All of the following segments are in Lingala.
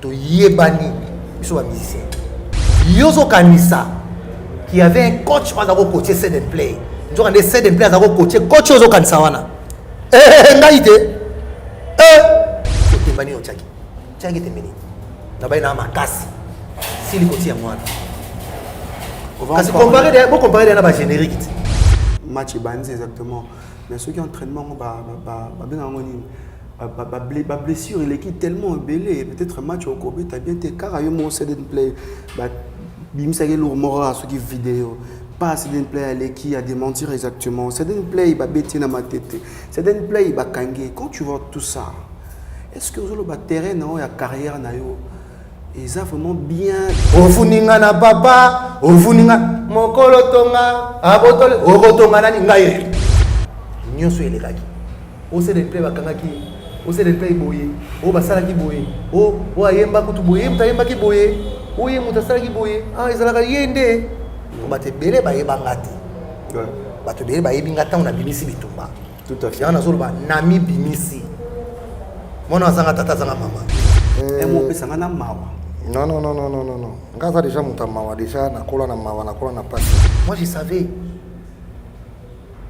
to yebani biso ba musicien yozo kanisa qui avait un coach on a coaché set and play nzo kande set and play a coaché coach yozo kanisa wana ngaite tembani o chaki tembeni na baina makasi sili koti ya mwana kasi comparer na ba générique match banzi exactement mais ceux qui entraînement ba blessure il est tellement belé peut-être match au Kobe t'as bien tes car yo mon set and play bimisa ke lourd ceux qui vidéo pas set and play aller qui a démentir exactement set and play ba beti na ma tête set and play ba kangé quand tu vois tout ça est-ce que le terrain non ya carrière na yo ils ont vraiment bien ofuninga na papa ofuninga mokolo tonga abotole okotonga nani ngaye nyonso elekaki o set and play bakangaki o set and play boye o basala ki boye o ayemba kutu boye mutayemba ki boye oye mutasala ki boye ezalaka yende bate bele baye bangati bato bele baye bingata on a bimisi bitumba tout à fait yana zoloba nami bimisi mona zanga tata zanga mama mo pesa ngana mawa non ngaza déjà mutamawa déjà nakola na mawa nakola na pasi moi je savais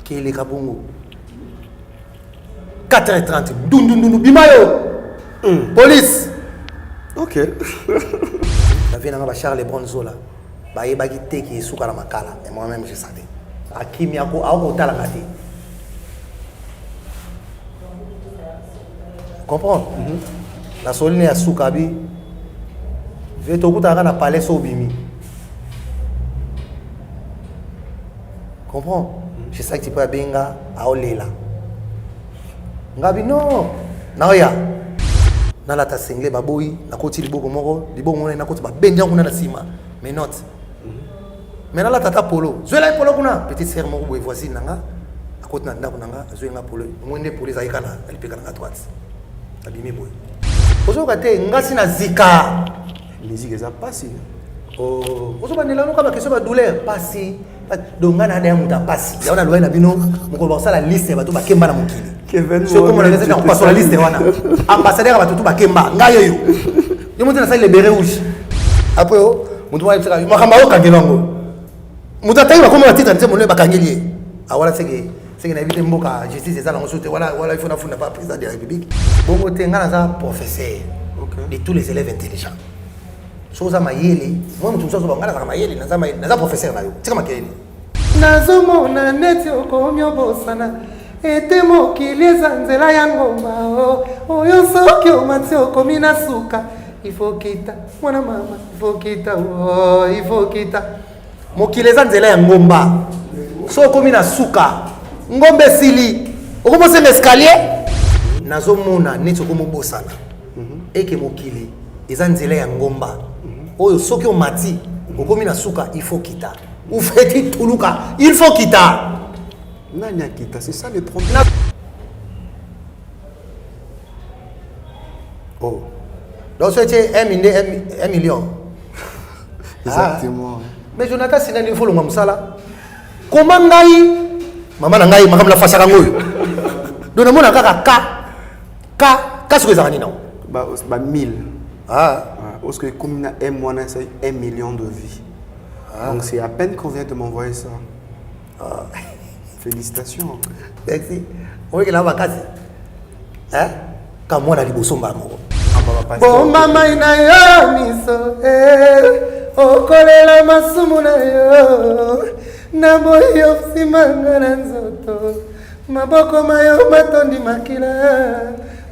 que les kabongo 4h30 dundundu bimayo police OK la vie na ba Charles Bronzola ba yebaki teki esuka na makala et moi même je savais akimi ako tala ngati comprendre la soline ya sukabi veto kutaka na palais so bimi comprends je sais que tu peux benga aolela ngabi non naoya na la ta single baboyi na koti liboko moko liboko na koti ba benja kuna na sima mais not maintenant la tata polo zwela polo kuna petite sœur moko boy voisine nanga akoti na ndako nanga zwenga polo mwende police ayikana alipeka na droite abimi boy ozoka te ngasi na zika musique eza pasi ozoba nelano kama question ba douleur pasi dongana na muta pasi yaona loina bino mukolo basala liste bato bakemba na mokili Kevin so comme on a dit on passe la liste wana ambassadeur bato tout bakemba ngayo yo yo mutu na sala libéré rouge après mutu wa tsaka makamba o kangelango mutu atayi ba comme titre nzemo le bakangeli awala seke na éviter mboka justice ezala ngosote wala il faut na funda pas président de la république bongo tengana za professeur de tous les élèves intelligents soza mayele moi mutu soza bangala za mayele naza professeur na yo tika makeli nazomona neti okomyo bosana ete mokili eza nzela ya ngomba oyo soki omati okomi na suka ifo kita mwana mama ifo kita mokili eza nzela ya ngomba so okomi na suka ngombe sili okomosenga escalier nazomona neti okomobosana eke mokili eza nzela ya ngomba oyo soki omati okomi na suka ifo kita ufeti tuluka il faut kita nani akita c'est ça le problème donc c'est 1 million exactement mais Jonathan sinani faut longa musala comment ngai mama na ngai makamla fasaka ngoyo dona mona ka ce que ça nina ba 1000 parce que comme na un mois c'est 1 million de vies donc c'est à peine qu'on vient de m'envoyer ça félicitations merci on est là vacances quand moi na liboso mbamo bomba mai na yo miso okolela masumu na yo na boyo simanga na nzoto maboko mayo matondi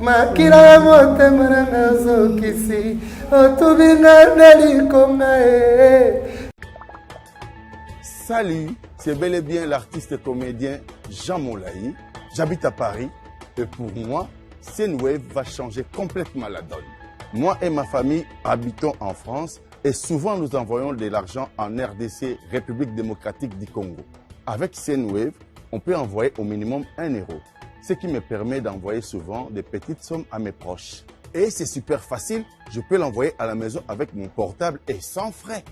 makila ya motema na ngazokisi otubinga na likonga Salut, c'est bel et bien l'artiste et comédien Jean Moulaï. J'habite à Paris et pour moi, Senwave va changer complètement la donne. Moi et ma famille habitons en France et souvent nous envoyons de l'argent en RDC, République démocratique du Congo. Avec Senwave, on peut envoyer au minimum 1 €, ce qui me permet d'envoyer souvent des petites sommes à mes proches. Et c'est super facile, je peux l'envoyer à la maison avec mon portable et sans frais.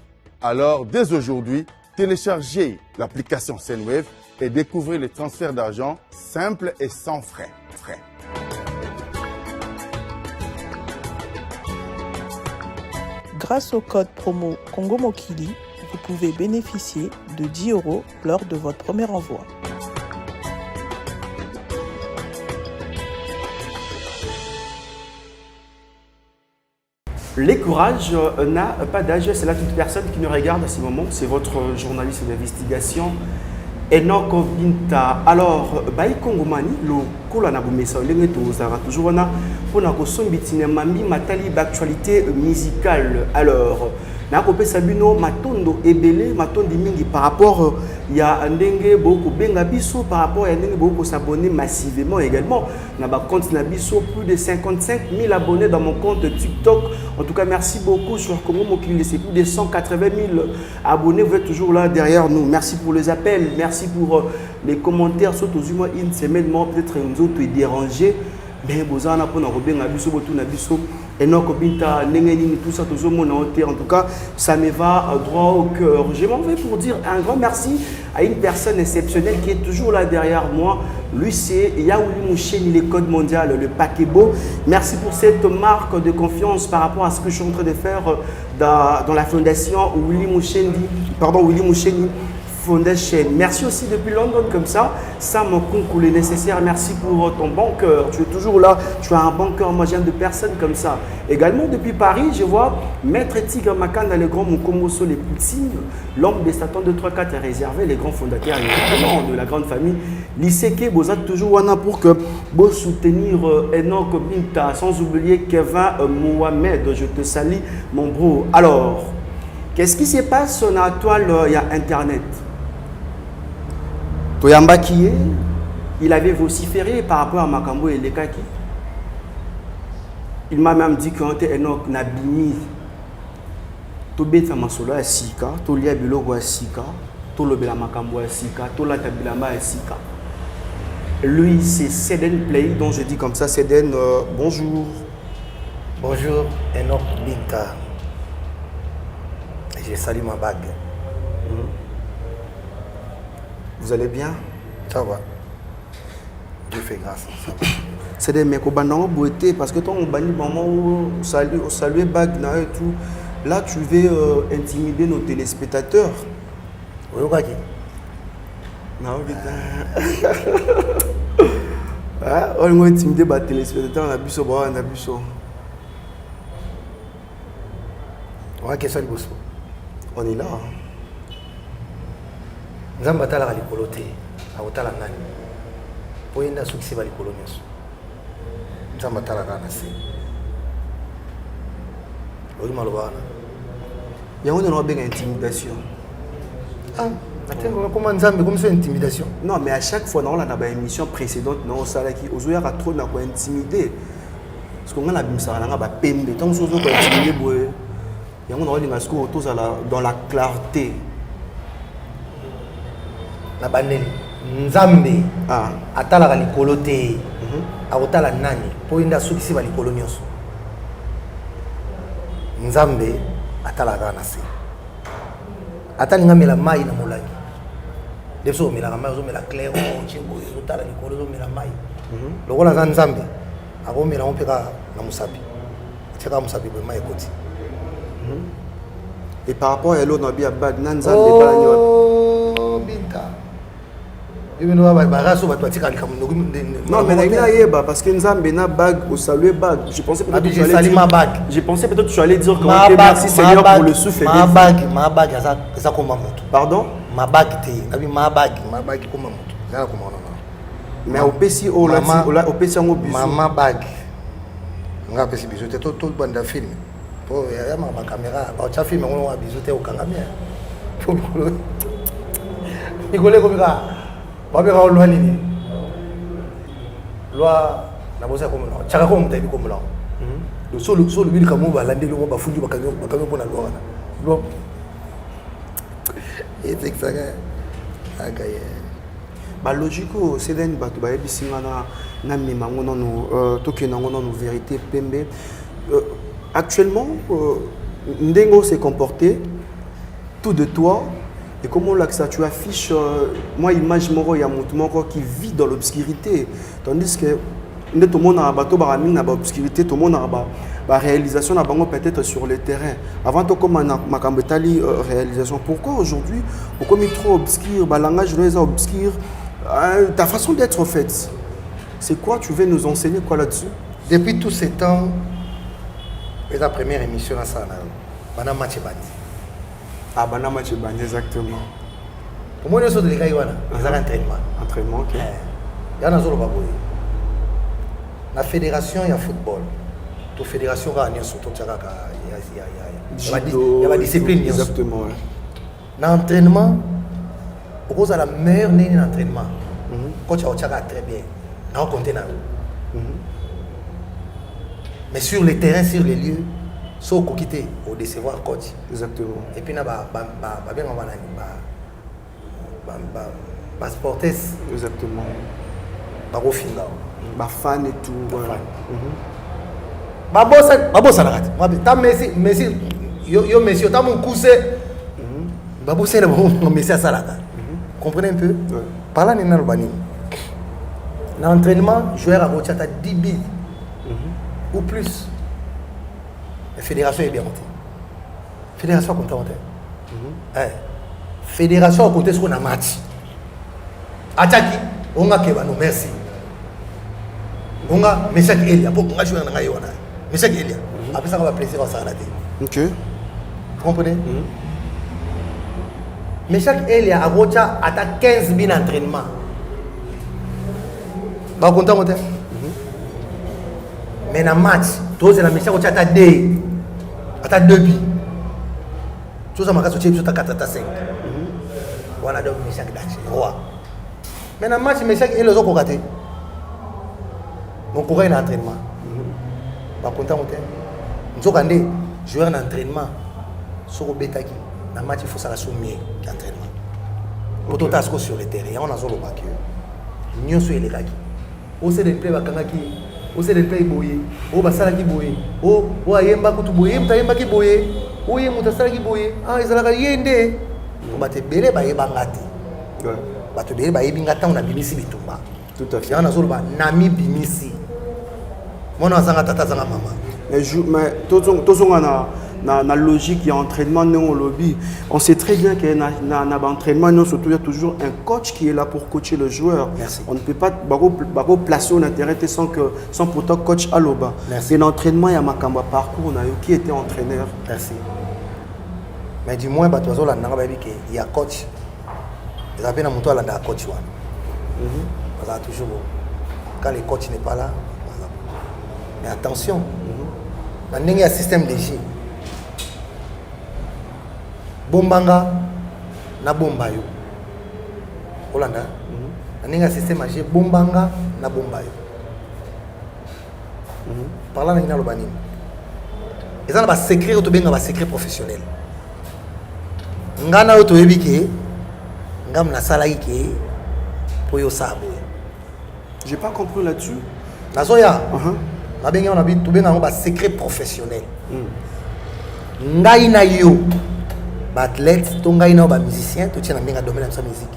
Alors, dès aujourd'hui, téléchargez l'application Senwave et découvrez les transferts d'argent simples et sans frais. Grâce au code promo Congo Mokili, vous pouvez bénéficier de 10 € lors de votre premier envoi. Les courages n'a pas d'âge, c'est là toute personne qui nous regarde à ce moment, c'est votre journaliste d'investigation, Enoch Binta. Alors, Baï Kongomani, le Kola Nabumesa, toujours on a pour mambi matali d'actualité musicale. Alors, Nakope Sabino, Matondo Ebele, Matondi Mingi, par rapport il y a Ndenge beaucoup Bengabiso, par rapport à Ndenge beaucoup s'abonner massivement également. Naba compte Nabiso, plus de 55 000 abonnés dans mon compte TikTok. En tout cas, merci beaucoup sur Congo Mokili, c'est plus de 180 000 abonnés. Vous êtes toujours là derrière nous. Merci pour les appels, merci pour les commentaires. Surtout une semaine, peut-être nous autres dérangés. Mais vous avez tout ça, en tout cas, ça me va droit au cœur. Je m'en vais pour dire un grand merci à une personne exceptionnelle qui est toujours là derrière moi. Lui, c'est Yaouli Moucheni, les codes mondial, le Pakebo. Merci pour cette marque de confiance par rapport à ce que je suis en train de faire dans la fondation Willy Moucheni Foundation. Merci aussi depuis London comme ça. Ça me concoule le nécessaire. Merci pour ton bon cœur. Tu es toujours là. Tu as un bon cœur. Moi, j'aime de personnes comme ça. Également, depuis Paris, je vois Maître Tigre Makanda, les grands Mukomoso, les Poutines. L'homme des Satan de 3-4 est réservé. Les grands fondateurs de la grande famille. L'Iseke, vous êtes toujours là pour que vous soutenir Enoch Binta. Sans oublier Kevin Mohamed. Je te salue, mon bro. Alors, qu'est-ce qui se passe sur la toile? Il y a Internet. Toyambaki, il avait vociféré par rapport à Makambo et Lekaki. Il m'a même dit qu'on était Enoch Nabimi. Tobeta Masola à Sika, Tolia Bilogo à Sika, Tolobela Makambo à Sika, Tola Tabilamba à Sika. Lui, c'est Seden Play, dont je dis comme ça, Seden, bonjour. Bonjour, Enoch Binta. Je salue ma bague. Vous allez bien? Ça va. Dieu fait grâce. C'est des mecs au bandeau beauté parce que toi on banni maman au saluer bague et tout. Là tu veux intimider nos téléspectateurs. Oui, ok. Non, putain. On va intimider les téléspectateurs, on a bu ça, on a bu ça. On va question du bosso. On est là. Nzamba atala likolo te akotala nani po yenda soki se balikolo nyonso nzamba atala kaka na se oyi maloba wana yango nde naobenga intimidation. atengoka koma nzambe comme ça intimidation. Non mais à chaque fois naolanda baémission précédente naosalaki ozoyaka trop na kointimide parce que nga nabimisaka nanga bapembe ntango so ozokointimide boye yango naolinga sikoyo tozala dans la clarté. Na bandeli nzambe atalaka likolo te akotala nani po yenda sukisi ba likolo nyonso nzambe atalaka na se atalinga mela mai na molangi deso mela mai ozomela clair chimbo ezotala likolo ozomela mai lokola za nzambe akomela mpeka na musapi tika musapi bo mai ekoti. Et par rapport à l'eau nabi abad nanzambe banyo Binta. Non, mais parce que Nzambe na bague au saluer bague. Je pensais peut-être que tu allais dire que merci Seigneur pour le souffle. Ma bague ça comme moto. Pardon? Ma bague ma bague comme moto. Ça comme non. Mais au PC au PC en biso. Ma bague. Nga PC biso te tout bande film. Pour ya ma caméra, ba cha film on wa biso te au kangamia. Pour Nicolas comme ça. Babera loi nini loi na bosa comme non chaka comme tabi comme là le solo bil kamu ba lande lo ba fundi ba kamyo pona loi loi et c'est ça agaye ba logique c'est den ba to ba bisinga na mema ngono no tokena ngono no vérité pembe. Actuellement Ndengo s'est comporté tout de toi. Et comment là que ça tu affiches moi image moro ya montu moko qui vit dans l'obscurité tandis que tout le monde a bateau baramine na obscurité tout le monde a la réalisation peut-être sur le terrain. Avant tout comme Makambetali réalisation. Pourquoi aujourd'hui, pourquoi est trop obscur, le langage est obscur, ta façon d'être en fait. C'est quoi, tu veux nous enseigner quoi là-dessus? Depuis tous ces temps, c'est la première émission à ça, Bana Match Bandi. Ah, Bana Match Bandi, exactement. Pour moi, nous sommes des gars, ils ont un entraînement. Entraînement, ok. Il y a un autre baboué. La fédération, il y a football. La fédération, il y a la discipline. Exactement. L'entraînement, vous avez la meilleure ligne d'entraînement. Quand tu as très bien, on compte. Mais sur le terrain, sur les lieux, sauf qu'on quitte au décevoir coach. Exactement. Et puis, il y a des sportesses. Exactement. Pas au final. Bah fan et tout. Babosa na kati. Ta Messi yo Messi ta mon cousin. Babosa na mon Messi à salaka. Comprenez un peu? Par là ni na lobani. Na entraînement, joueur a bocha ta 10 billes ou plus. La fédération est bien montée. Fédération a compté. Fédération a compté sur un match. Attaque, on a keba no merci. On a Meshak Elia, pour qu'on a joué dans la Yona. Meshak Elia. Après ça, on va plaisir à s'arrêter. Ok. Vous comprenez? Meshak Elia a Rocha à 15 000 entraînements. Vous êtes content? Mais dans le match, tu as Meshak Rocha à 2 billes. Tu as 4 à 5. On a donc Meshak Dachi. Mais dans le match, Meshak Elia a raté. Mon courant est en entraînement. Pas content. Nous avons joueur en entraînement. Sur le bétaki. Dans le match, il faut ça la soumettre l'entraînement. Pour tout tasco sur le terrain, on a zolo bac. Nous sommes les gars. On sait des play bakangaki. On sait des play boye. On basala ki boye. On ayemba kutu boye. Mtayemba ki boye. On yemba mutasala ki boye. Ah, ils allaient yende. On va te belé ba yebangati. Ba te belé ba yebingata on a bimisi bitumba. Tout à fait. On a zolo ba nami bimisi. Mon azanga tata zanga mama. Mais tout na logique il y a entraînement non au lobby. On sait très bien qu'il y a entraînement non surtout il y a toujours un coach qui est là pour coacher le joueur. Merci. On ne peut pas placer un intérêt sans pourtant coach à l'oba. Merci. Et l'entraînement il y a Makamba parcours on a eu qui était entraîneur. Merci. Mais du moins bato zo la nanga baby que il y a coach. Ils appellent mon toit là dans coach one. Parce que toujours quand le coach n'est pas là. Mais attention, il y a un système de jeu. Bombanga, na bombayo. Hollanda, il y a un système de jeu. Bombanga, na bombayo. Par là, il y a un secret. Il y a un secret professionnel. Ngana oto ebike, ngam na salaike, pour yo sabo. J'ai pas compris là-dessus. Nazoya. On a un secret professionnel. Ngai na yo, athlète, to ngai na ba musicien, to tient na domaine de sa musique.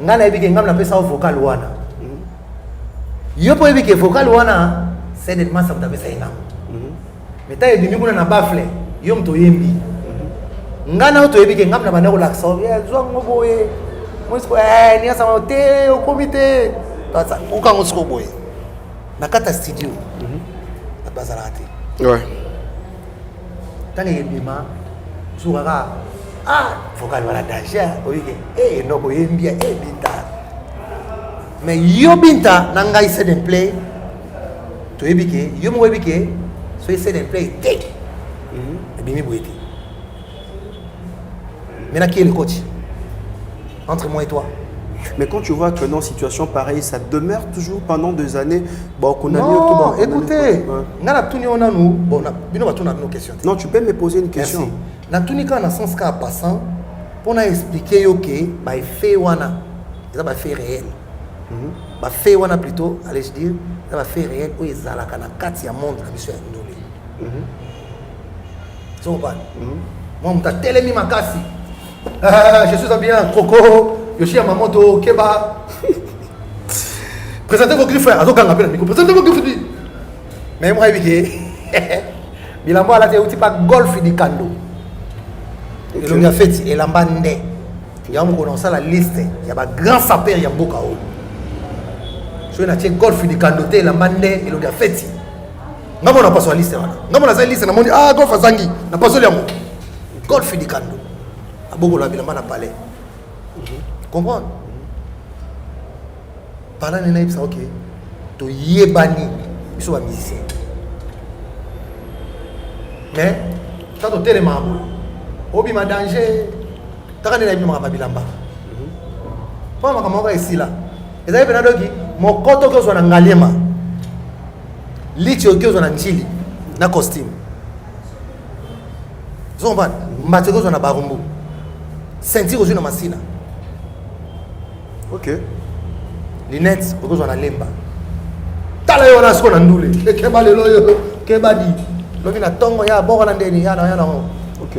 Ngai na ebike ngam na pesa vocal wana. Yo po ebike vocal wana, c'est des masses ça pesa ina. Mais ta ebimi kuna na bafle, yo mto yembi. Ngai na to ebike ngam na bana ko laksa, ya zwa ngoboye. Mosko ni asa mote au comité. Ça o ka ngosko boye. Nakata studio. Na bazarate. Ouais. Tant que yebima sourara vocal wala danger oyike no ko yembia binta. Mais yo binta na ngai set and play to yebike yo mo yebike so set and play take. Ebimi boyeti. Maintenant qui est le coach entre moi et toi? Mais quand tu vois que dans une situation pareille, ça demeure toujours pendant des années. Bon, non, écoutez, nos questions. Non, tu peux me poser une question. Merci. Dans le sens qu'en passant, pour expliquer que bah fait wana, ça va faire réel. Bah fait wana plutôt, allez je dire, ça va faire réel où ils allaient kana katia monde la mission ndolé. Ça va. Moi, m'ta telemi makasi. Je suis habillé en coco. Yoshi Yamamoto, Keba. Présentez vos griffes, présentez vos griffes. Mais moi, Bilamba là tu pas golf du Kando. Et l'on a fait et lamba ndé. Il y a on la liste, il y a un grand sapeur il y a beaucoup à so na tie golf du Kando te lamba ndé et l'on a fait. Ngamo na pas sur la liste wana. Ngamo na sa liste na moni golf azangi na pas sur yango. Golf du Kando. Aboko la bilamba na palais. Comprendre? Parlant de naïf ça OK. To yebani, ils sont musiciens. Mais quand on télé mambo, obi ma danger, t'as qu'à aller ma bilamba. Pas ma camarade ici là. Et ça y est benadogi, mon koto que soit na ngaliema, litio que soit na njili, na costume. Zomban, matego soit na barumbu, sentir que soit na masina. Ok. Lunettes, que soit na lemba. Tala yo na sko na ndule, keba lelo yo, keba di. Lobi na tongo ya boko na ndeni ya na ngo. Ok.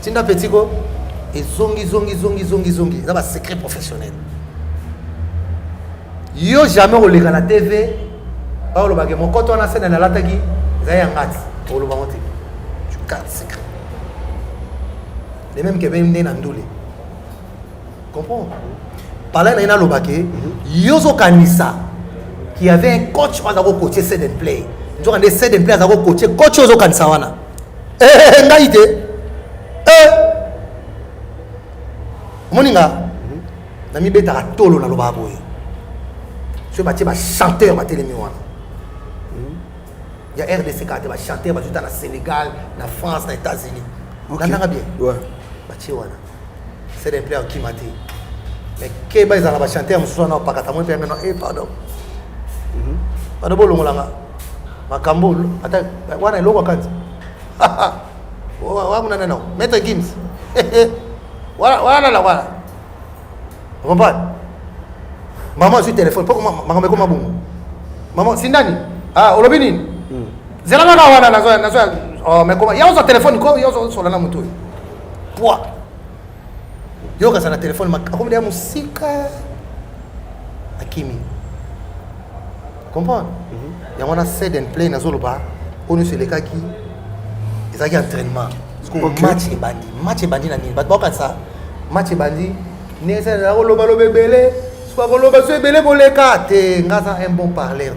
Tinda petit ko et zongi. Ça va secret professionnel. Yo jamais au lega na TV. Ba lo bagé mon koto na scène na lataki, za ya ngati. O lo ba monte. Tu gardes secret. Les mêmes que ben na ndule. Comprends? Parler na ina lo bagé, yo zo kanisa qui avait un coach à zako coacher set and play. Nous avons des set and play à zako coacher coach ozo kanisa wana. Ngaite. Moninga. Na mi beta tolo na loba boye. Je bâti ba chanteur ba télémi wana. Il y a RDC qui a chanteur ba juta na Sénégal, na France, na États-Unis. Ok. Nanga bien. Ouais. Bâti wana. Set and play au kimate. Mais keba ils ont ba chanteur mususu na pakata mo pe ngeno pardon. Pardon bolongolanga. Makambo ata wana iloko kanzi. Wa muna nana. Maître Gims. Voilà la voilà. Vous comprenez? Maman sur téléphone, pourquoi maman comment bon? Maman sindani. Ah, olobini. Zelanga na wana na oh mais comment? Y'a son téléphone ko, y'a son la moto. Poa. Yo ka sana téléphone comme des musique. Akimi. Comprendre? Il y a un set and play dans Zoloba. On est sur les cas qui. Ils ont un entraînement. Match et bandi na nini. Parce que ça, match et bandi. N'est-ce pas Zoloba le bébé. Soit Zoloba le bébé pour les cas. Ngaza un bon parleur.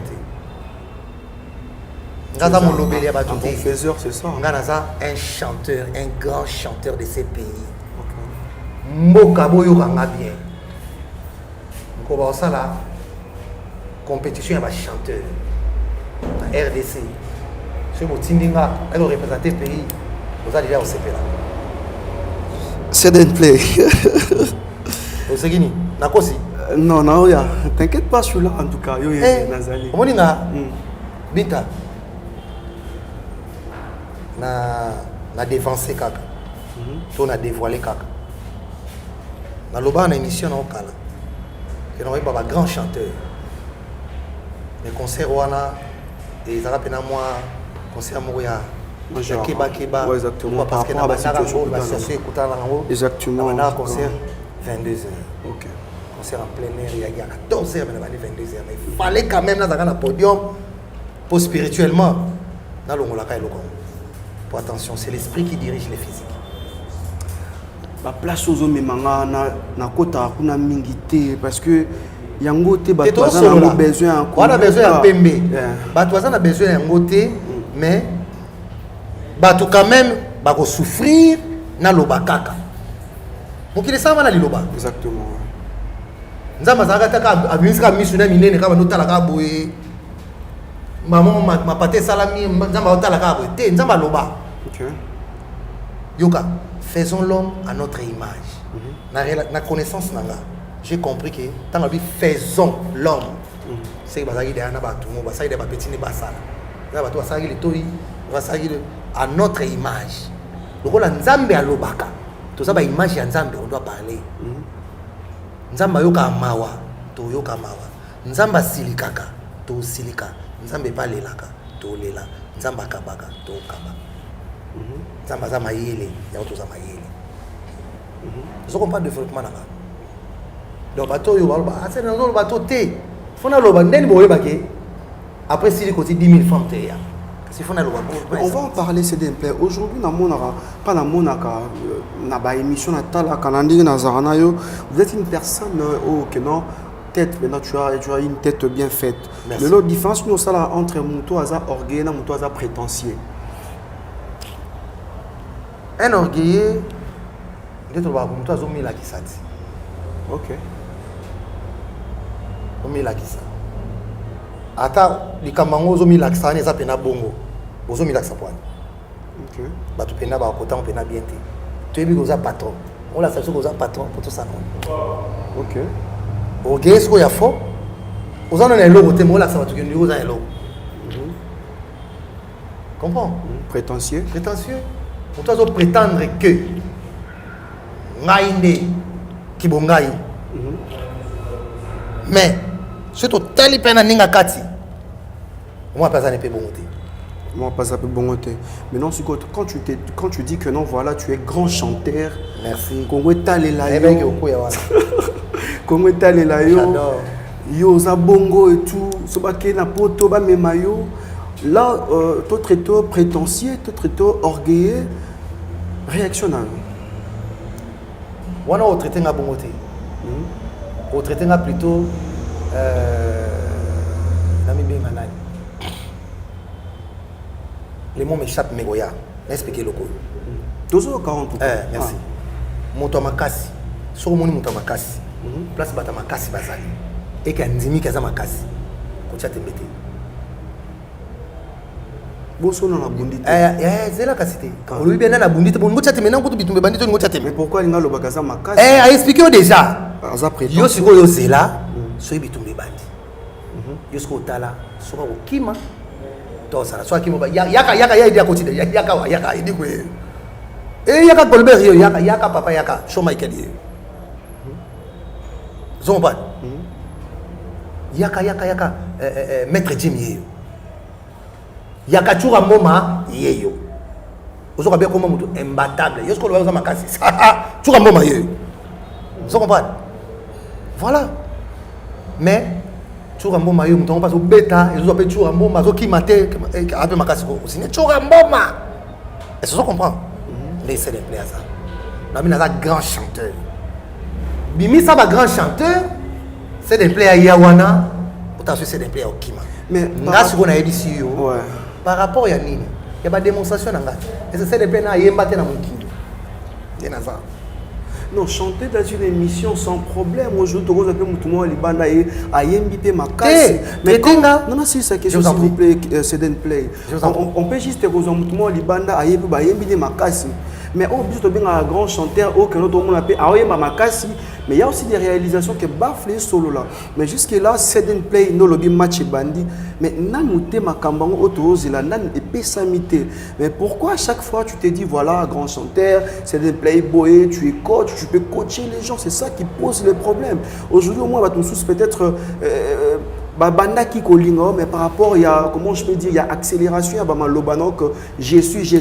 Ngaza mon lobé un bon faiseur, c'est ça. Ngaza un chanteur, un grand chanteur de ces pays. Mboka boyo kanga bien. Ko ça là. Compétition avec chanteur. La RDC. Ce mot Tindinga, elle représente le pays. Vous allez déjà au CP là. C'est d'un play. Au Segini, Nakosi. Non, non, ya. T'inquiète pas, je suis là en tout cas. Yo, Nazali. Moninga, Binta. Na dévancé kaka. On a dévoilé kaka. Na loba na émission na okala. Et on a un grand chanteur. Les concerts wana et ça rappelle moi concert moya keba ouais, exactement parce que na bandaka on va chercher écouter là haut exactement on a un concert 22h. OK. Concert en plein air il y a 14h mais 22h mais il fallait quand même là dans le podium pour spirituellement dans le ngolaka eloko. Pour attention, c'est l'esprit qui dirige les physiques. Ba place aux hommes manga na kota kuna mingité parce que yango te ba toza besoin on a besoin de pembe ba toza na besoin yango te mais ba to quand même ba ko souffrir na loba kaka mokili sama na liloba exactement nzamba zaka taka abimisa misuna minene kama no tala ka boye maman ma pate salami nzamba otala ka boye te nzamba loba. OK. Yoka, faisons l'homme à notre image. Na connaissance nanga. J'ai compris que tant que faisons l'homme, c'est que bazagi derrière na batu mo basai de ba petit ni basala. Na batu basagi le toyi, basagi à notre image. Donc la nzambe alobaka. Tout ça ba image ya nzambe on doit parler. Nzamba yoka mawa, to yoka mawa. Nzamba silikaka, to silika. Nzambe palelaka, to lela. Nzamba kabaka, to kaba. Nzamba za mayele, ya to za mayele. Vous comprenez le développement là-bas. Donc bateau yo ba c'est dans le bateau té fona loba ndeni boye bake après si le côté 10 000 francs té ya On va en parler, c'est des plaies. Aujourd'hui, pas dans mon émission, vous êtes une personne qui non tête, maintenant tu as une tête bien faite. Mais l'autre différence, nous, ça entre Mouto Aza orgueilleux et Mouto Aza prétentieux. Un orgueilleux, Mouto Aza Mila qui s'ati. Ok. Mila qui s'ati. Ata likambango zo Mila qui s'ati, eza pena bongo. Ozo Mila qui s'ati. Ok. Batu pena ba kota on pena bien te. Tu es bien patron. On l'a fait que patron pour tout ça non. Ok. Orgueilleux ce qu'il y a fort. Aux gens dans l'eau côté moi là ça va tout que nous dans l'eau. Comprends? Prétentieux. Prétentieux. Pour toi de prétendre que ngaïne qui bongaï. Mais surtout tali pena ninga kati. Moi pas ça ne peut bon côté. Moi, pas ça peut bon côté. Mais non, quand tu dis que non, voilà, tu es grand chanteur. Merci. Congo tali la yo. Congo tali la yo. Yo za bongo et tout. Sobake na poto ba memayo. Là, toi traito prétentieux, toi traito orgueilleux. Réactionnel. On a traité nga bon côté. On traité nga plutôt nami bien manani. Les mots m'échappent, mais goya. Expliquez le coup. Toujours 40. Merci. Monto makasi. Sur mon monto makasi. Place bata makasi bazali. Et qu'il y a ndimi kaza makasi. Kocha tembete. Bosso na bundite. Zela kasite. Olobi bien na bundite. Bon ngocha temena ngoto bitumbe bandito ngocha temena. Mais pourquoi linga loba kaza makasi? A expliqué déjà. Aza prétend. Yo siko yo zela. So bitumbe bandi. Yo siko tala. So ko kima. Soit qui yaka ya idea côté yaka idi ko yaka Colbert yo yaka papa yaka show Michael yo zomba yaka maître Jim yo yaka chura moma yeyo ozoka bien comme mutu imbattable yo ce qu'on va makasi chura moma yo zomba voilà mais chura mboma yo mutongo paso beta ezo pe chura mboma zo ki mate ape makasi ko sine chura mboma est-ce que tu comprends laissez les plaies ça na mina za grand chanteur bimi ça ba grand chanteur c'est des plaies à yawana pourtant c'est des plaies au kima mais ngasi ko na edisi yo par rapport ya nini ya ba démonstration na ngati est-ce que c'est des plaies na yemba te na mukili yena ça. Non, chanter dans une émission sans problème. Aujourd'hui, tout le monde libanda et ayembi ma casse. Mais non, c'est ça question s'il vous plaît, c'est d'un play. On peut juste que tout le monde libanda ayembi ma casse. Mais on peut bien un grand chanteur au que notre monde appelle ayembi ma casse. Mais il y a aussi des réalisations qui bafflent solo là. Mais jusque là, c'est d'un play no lobby match bandi. Mais nan mouté ma kambango auto zela nan épée samité. Mais pourquoi à chaque fois tu te dis voilà grand chanteur, c'est d'un playboy, tu es coach, tu peux coacher les gens, c'est ça qui pose le problème. Aujourd'hui au moins ton sous peut-être banda qui kolinga mais par rapport il y a comment je peux dire il y a accélération il y a bama lobano que je suis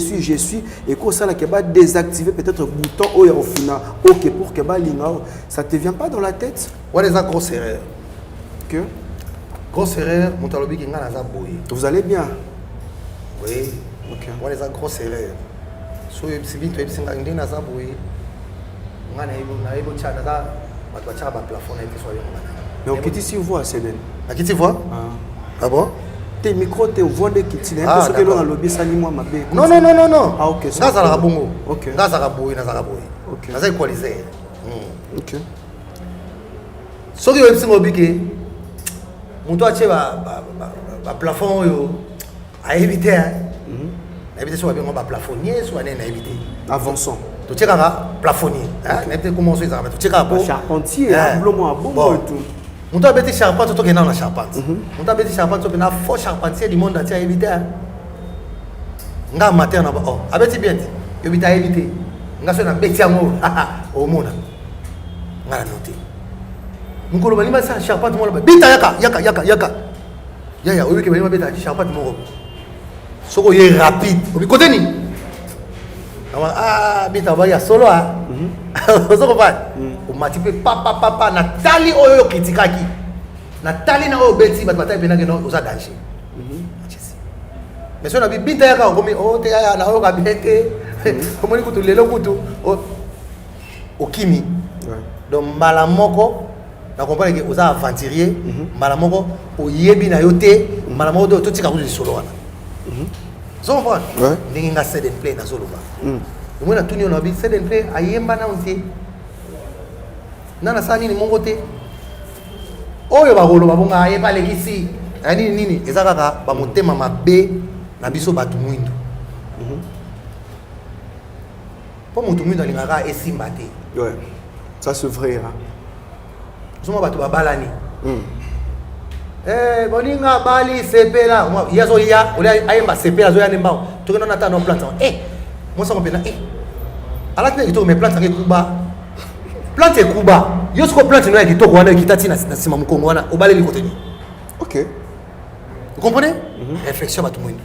et que ça là qui va désactiver peut-être bouton au final OK pour que ba linga ça te vient pas dans la tête ouais les grosse erreur que grosse erreur mon talobi qui ngana za boy vous allez bien oui OK ouais les grosse erreur so c'est vite tu singa ndina za boy ngana ibo chana za ba cha ba plafond na été soyez mais on quitte ici voix Cédène. À qui tu vois? Ah bon? Tes micros, tes voix de qui tu n'es pas ce que l'on a lobby salimoi ma bé. Non. Ah OK. Ça ça la bongo. OK. Ça ça boy, ça boy. OK. Ça équaliser. OK. So que singo biki. Monto ache ba plafond yo à éviter hein. Éviter soit bien ba plafonnier soit na éviter. Avançons. Tu check à plafonnier, hein? N'importe comment ça va. Tu check à charpentier, blanc bon et tout. On t'a bêté charpente, toi qui es dans la charpente. On t'a bêté charpente, toi qui es un fort charpentier du monde entier à éviter. Nga matin na ba oh, abeti bien. Yo bita éviter. Nga so na bêti amour au monde. Nga la noter. Ngolo bali ma sa charpente mo la bita yaka. Ya, obi ke bali ma bita charpente mo. Soko ye rapide. Obi côté ni. Bita ba ya solo ah. Soko ba. Matipe papa Nathalie oyo kritikaki Nathalie na oyo beti bat bataille pena que non oza danger Mais si on a vu bien taillé quand on te a na oka bien te comment ni kutu lelo kutu au kimi donc malamoko na comprendre que oza aventurier malamoko o yebi na yote malamoko do to tika ku solo wana so on voit ndenge nga set and play na solo ba moi na tuni on a vu set and play ayemba na onte nana sani ni mongo te oyo ba golo ba bonga ayeba lekisi nini ezaka ka ba motema mabe na biso batu mwindu po mutu mwindu alingaka esimba te ouais ça c'est vrai hein soma batu babalani boninga bali sepela yazo ya ole ayemba sepela zo ya nemba to kena nata no plante moi ça m'appelle ala tene kito me plante ke plante kuba yo sko plante no ya kitoko wana kitati na sima mukongo wana obale li côté ni OK vous comprenez réflexion batu mwindu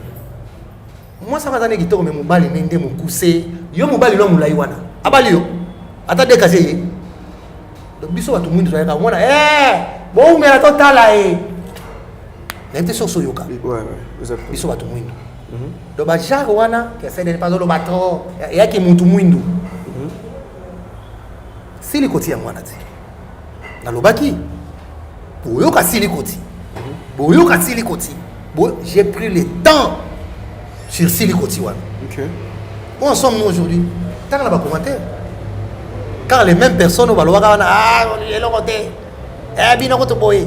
moi ça va donner kitoko me mobali nende mukuse yo mobali lo mulai wana abali yo ata dekaze ye donc biso batu mwindu za wana bon mais la totala nente so yoka ouais exactement biso batu mwindu do ba jaro wana que c'est pas do batro ya ki muntu mwindu sili koti ya mwana ti na lobaki boyoka sili koti boyoka sili koti j'ai pris le temps sur sili koti wana OK où en sommes nous aujourd'hui tant là bas commentaire car les mêmes personnes va loka wana le côté bino ko to boy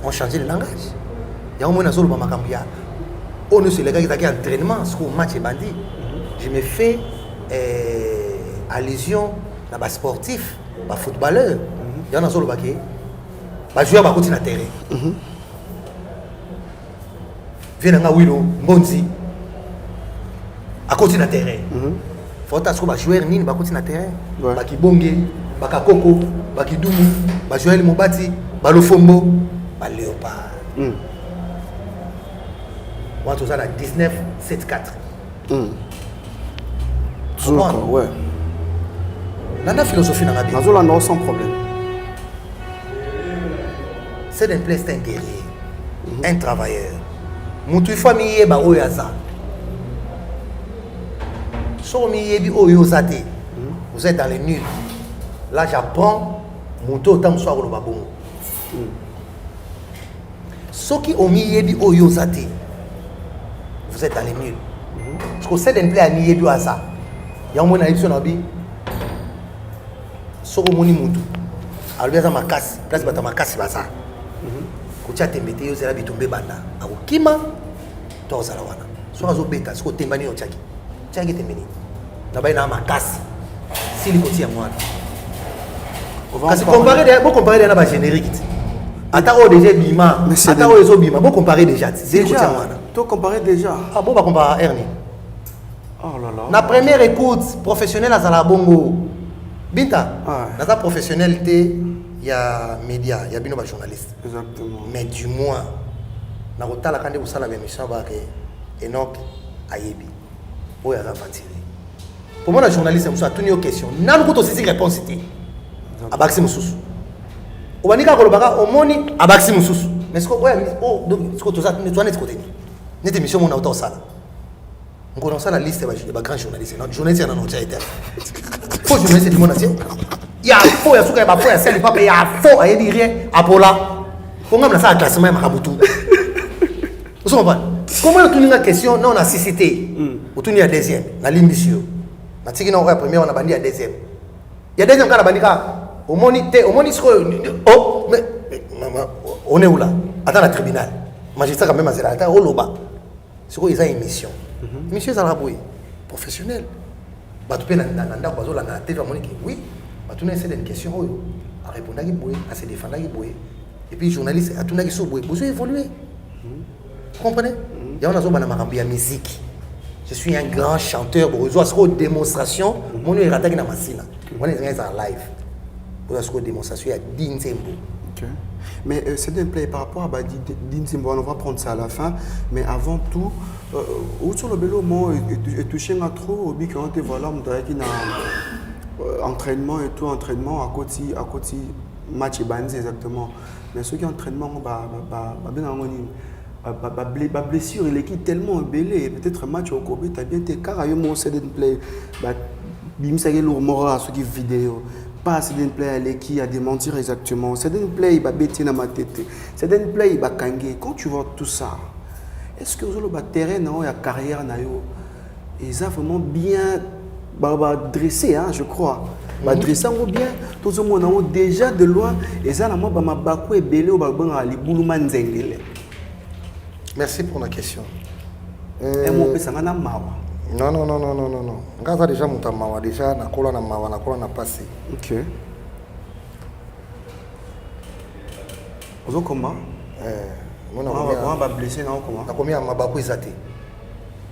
on change le langage ya au moins solo ba makambo ya on ne se les gars qui entraînement ce match est bandit je me fais allusion na ba sportif ba footballeur ya na solo ba ke ba joueur ba continue na terrain viens nga wilo mbonzi a continue na terrain faut ta ba joueur nini ba continue na terrain ba kibonge ba kakoko ba kidumu ba joueur mobati ba lofombo ba léopard moi tout ça la 1974 toujours ouais nana philosophie na ngabi nazola non sans problème c'est un place un guerrier un travailleur mutu famille ba oyaza so mi yebi oyozate vous êtes dans les nuls là j'apprends mutu autant soit ko ba bongo soki omi yebi oyozate vous êtes dans les nuls parce que c'est un place ni yebi oyaza ya mo na édition na bi soko moni mutu alobeza makasi place bata makasi baza kotia tembete yo zela bitumbe banda akokima to ozala wana soka azobeta soko tembani yo tiaki tembeni na bai na makasi sili kotia mwana kasi comparer na ba générique ata o déjà bima ata o ezobima bo comparer déjà sili kotia mwana to comparer déjà bon ba comparer Ernie oh là là na première écoute professionnelle azala bongo Binta, dans ta professionnalité, il y a médias, il y a bien des journalistes. Exactement. Mais du moins, dans le temps, quand vous avez la mission, Enoch Ayebi, où est aventuré. Pour moi, le journaliste, je suis une question. N'a pas aussi réponse. Abaxi Moussous. Ou on dit que au moni Abaxi Moussous. Mais ce que tu as dit, tu as dit que tu mission mon auto ça. On connaît ça la liste des grands journalistes. Notre journaliste est dans notre état. Faut journaliste du monde entier. Il y a faux, il y a souka, il y a faux, il y a sel, il y a faux, il y a rien. Apola. Comment on a ça à classement et Makabutu. Vous comprenez? Comment on a une question? Non, on a cité. On a une deuxième. On a l'émission. On a dit qu'on a première, on a bandit à deuxième. Il y a deuxième quand on a bandit au monité, oh, mais on est où là? Attends le tribunal. Magistrat quand même à zéro. Attends, au loba. C'est quoi ils ont une mission? Monsieur Zalaboué, professionnel. Batupé nanda bazo la na TV monique oui batuna essayer une question à répondre à se défendre et puis journaliste a tout na kiso boy besoin évoluer vous comprenez il y a on a zo bana makambi ya musique je suis un grand chanteur besoin ce démonstration mon est raté na masina on est en live besoin ce démonstration ya Dinzembo. OK. Mais c'est un play par rapport à Dinzembo, on va prendre ça à la fin, mais avant tout sur le vélo moi et touché à trop au but quand tu voilà on dirait qu'il a entraînement et tout entraînement à côté match et bandit exactement mais ceux qui entraînement bien la blessure, il est tellement embellé. Peut-être un match au Kobe, tu as bien tes car, il y a mon CD play. Bimsagé lourmora, ce qui vidéo. Pas CD play qui a démentir exactement. CD play, il va bêter dans ma tête. CD play, il va kangé. Quand tu vois tout ça, est-ce que vous avez un terrain, la carrière, ils ont vraiment bien dressé, hein, je crois. Dressé bien, tout le monde a déjà de loin. Et ça, moi, je suis belé au Babanga, les bouloumans zengele. Merci pour la question. Non, Non. Ngaza déjà mutamawa déjà na kola na passé. OK. Ozo comment? Moi on va blesser non comment? Na combien mabaku izate.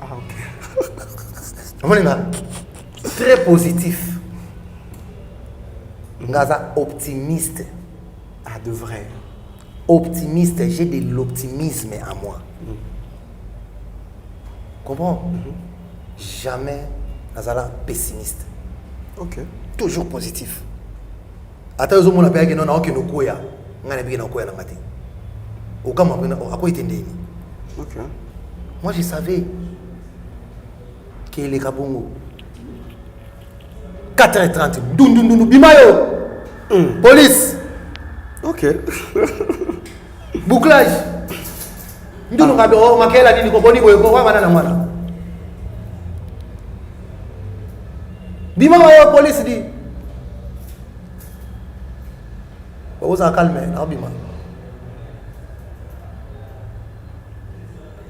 Ah OK. On est très positif. Ngaza optimiste. Ah de vrai. Optimiste, j'ai de l'optimisme en moi. Comprends? Jamais nazala pessimiste. OK. Toujours positif. Ata zo mona paya ke non aoke no koya. Ngana bi na koya na ngati. O kama ako itendeni. OK. Moi je savais que les Kabongo 4h30 dundundundu bimayo. Police. OK. Bouclage. Ndunu ngabe o makela nini ko boni ko wa bana na mwana. Bima wa police dit. Vous a calmé, Bima.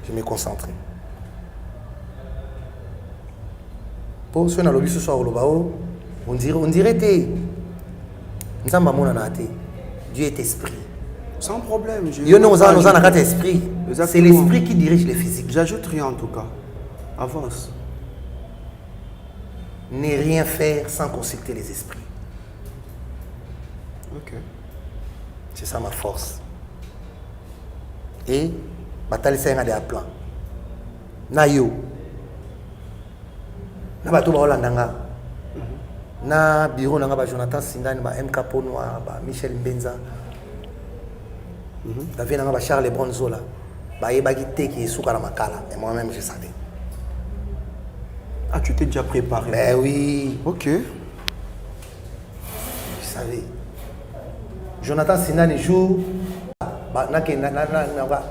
Je me concentre. Pour ceux qui ont lobby ce soir au Lobao, on dirait Dieu est esprit. Sans problème. Nous avons un esprit. C'est l'esprit qui dirige les physiques. J'ajoute rien en tout cas. Avance. Ne rien faire sans consulter les esprits. OK. C'est ça ma force. Et bataille c'est un des plans. Na yo. Na bato ba Holandanga. Na bureau nanga ba Jonathan Sindani ba MK Ponoa ba Michel Mbenza. David nanga ba Charles Bronzola. Ba yebaki te ki suka na makala. Et moi-même je savais. Ah, tu t'es déjà préparé? Ben oui. OK. Je savais. Jonathan Sindani joue. Na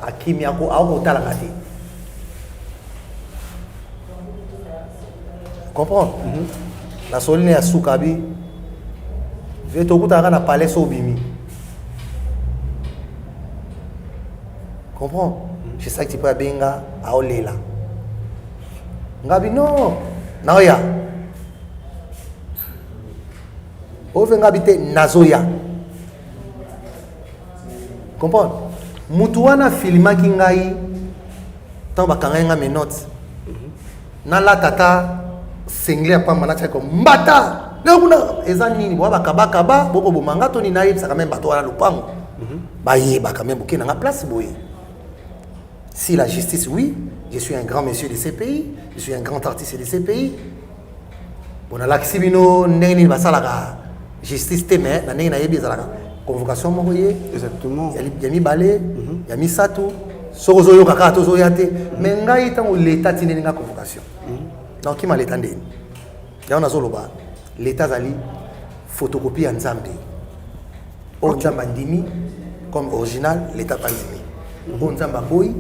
Akimi ako au tala ngati. Comprends? La soline ya sukabi. Je te kutaka na palais sobimi. Comprends? C'est ça que tu peux benga a olela. Ngabi non. Naoya. Ove ngabi te nazoya. Comprends? Mutuana filmaki ngai tant bakanga nga mes notes. Na la tata single pa manaka ko mbata. Lekuna ezanini bo bakabaka ba boko bomanga to ni na yebisa quand même bato wana lupango. Ba yeba quand même bokena nga place boye. Si la justice, oui, je suis un grand monsieur de ces pays, je suis un grand artiste de ces pays. Bon, la Xibino, Neni Basalaka, justice témé, la Nena Yebizalaka, convocation Moroye. Exactement. Il y a mis Balé, il y a mis Sato, Sorozoyo Kaka, Tozoyate, mais il y a l'État qui n'a pas convocation. Donc, qui m'a l'État d'Éni? Il y a un azoloba, l'État Zali, photocopie en Zambie. On Zambandimi, comme original, l'État Pandimi. On Zambaboy,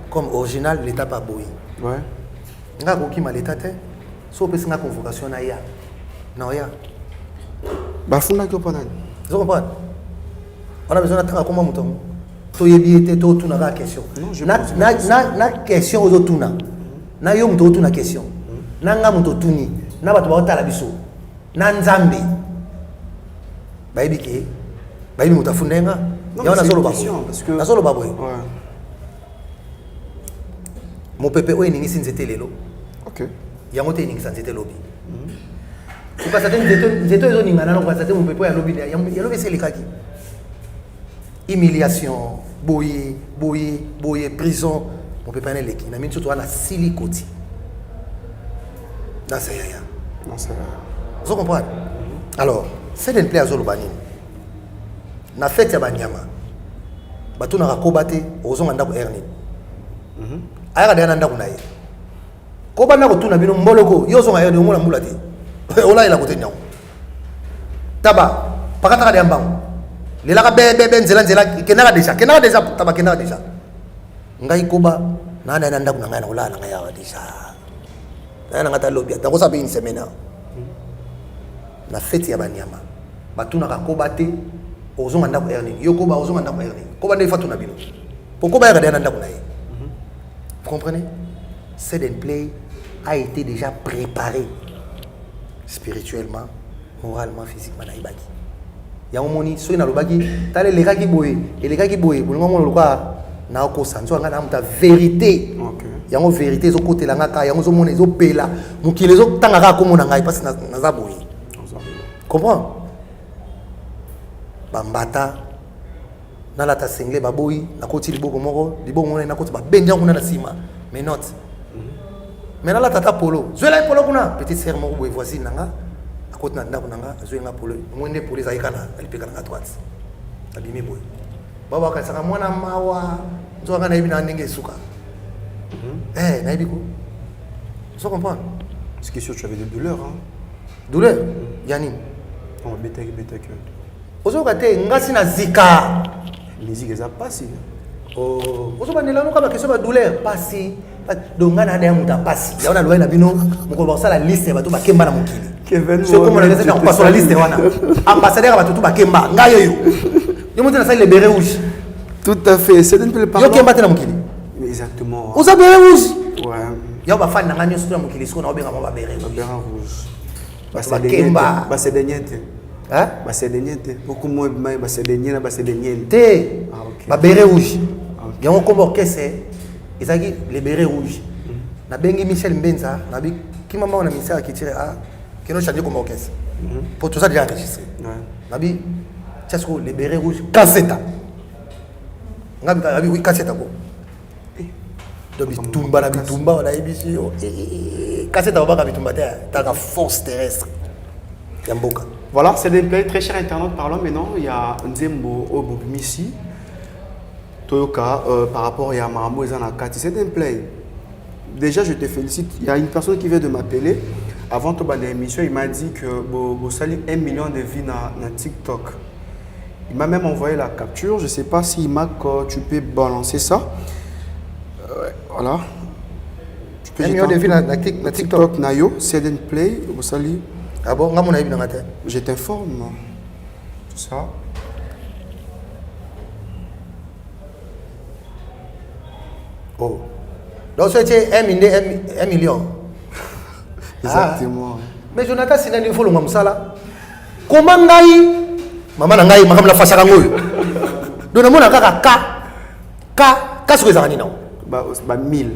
comme original, l'État pas boy. Ouais. Nga koki maleta te. So pesi nga convocation na ya. Na ya. Bafuna ko panani. Vous comprenez? On a besoin d'attendre comment mouton. To yebi te to tuna la question. Na question aux tuna. Na yo mouton tuna question. Na nga mouton tuni. Na bato ba otala biso. Na nzambe. Ba yebi ke. Ba yebi mouta fundenga. Ya na solo ba. Parce que na solo ba boy. Ouais. Mon pépé o eningi sinzete lelo. OK. Yango te eningi sinzete lobby. Tu passes à des deux zones na ko passer mon pépé ya lobby ya lobby c'est les kaki. Humiliation, boyer, prison. Mon pépé na leki na mintu to na silikoti. Dans ça ya. Non ça. Vous comprenez? Alors, c'est une place zolobani. Na fête ya banyama. Bato na rakobate ozonga ndako erni. ayaka deya na ndako na ye ko banda kotuna bino mboloko yo zonga yo omona mbula te olayela kote nyango taba pakataka deya mbango lelaka bebe nzela kendaka deja taba kendaka deja ngai koba nana na ndako na ngai na olala na ngai awa deja nana ngata lobi ata kosa pe une semaine na fête ya banyama batunaka koba te ozonga ndako erni yo koba ozonga ndako erni koba nde fatu na bino pourquoi ba regarder na ndako na ye vous comprenez Set and Play a été déjà préparé spirituellement moralement physiquement na ibaki ya omoni so na lobaki tale lekaki boye bolingo mo lokwa na ko sanzo nga na muta vérité yango vérité zo côté la ngaka yango zo mona zo pela mukile zo tangaka ko mona ngai parce na za boye comprends bambata na la ta single baboyi na koti liboko moko na koti ba benja kuna na sima mais not mais na la tata polo zwela polo kuna petite sœur moko boye voisine nanga akoti na ndako nanga zwenga polo mwende polo zaika na alipeka na droite abimi boye baba ka saka mwana mawa nzo kana ibi na ndenge suka na ibi ko so comprendre ce qui est sûr tu avais des douleurs douleur yani on bêta que ozoka te ngasi na zika musique eza pasi ozoba nelano kama question ba douleur pasi donga na ndaya muta pasi yaona loye na bino mukolo basala liste bato bakemba na mokili Kevin so comme on a dit on passe la liste wana ambassadeur bato bakemba ngayo yo monte na salle béré rouge tout à fait c'est un peu le parlant yo kemba te na mokili exactement oza béré rouge ouais yo ba fan na ngani so na mokili so na obenga ba béré rouge bakemba basedenyete basedenyete beaucoup moins basedenyena basedenyene te ba béré rouge yango kombo orchestre ezaki les bérets rouges na bengi Michel Mbenza na bi kimama on a mis ça qui tire kino changer comme orchestre pour tout ça déjà enregistré na bi tchasko les bérets rouges cassette ngabi oui cassette ko do bitumba na bitumba na ibisi cassette ba ka bitumba ta ka force terrestre ya mboka. Voilà, c'est des plays très chers internautes. Parlons maintenant, il y a Nzembo Obubimisi Toyoka par rapport à Yamamo et Zanakati. C'est un play. Déjà, je te félicite. Il y a une personne qui vient de m'appeler. Avant de l'émission, il m'a dit que vous saluez 1 million de vues dans TikTok. Il m'a même envoyé la capture. Je ne sais pas si Mac, tu peux balancer ça. Voilà. 1 million de vues dans TikTok. Nayo, c'est un play. Vous saluez. Ah bon, je t'informe. Tout ça. Oh. Donc c'était 1 million. Exactement. Mais Jonathan, c'est un niveau comme ça. Comment ngai maman ngai makam la fasaka ngoyo. Donc na mona ka ce que ça non. Ba 1000.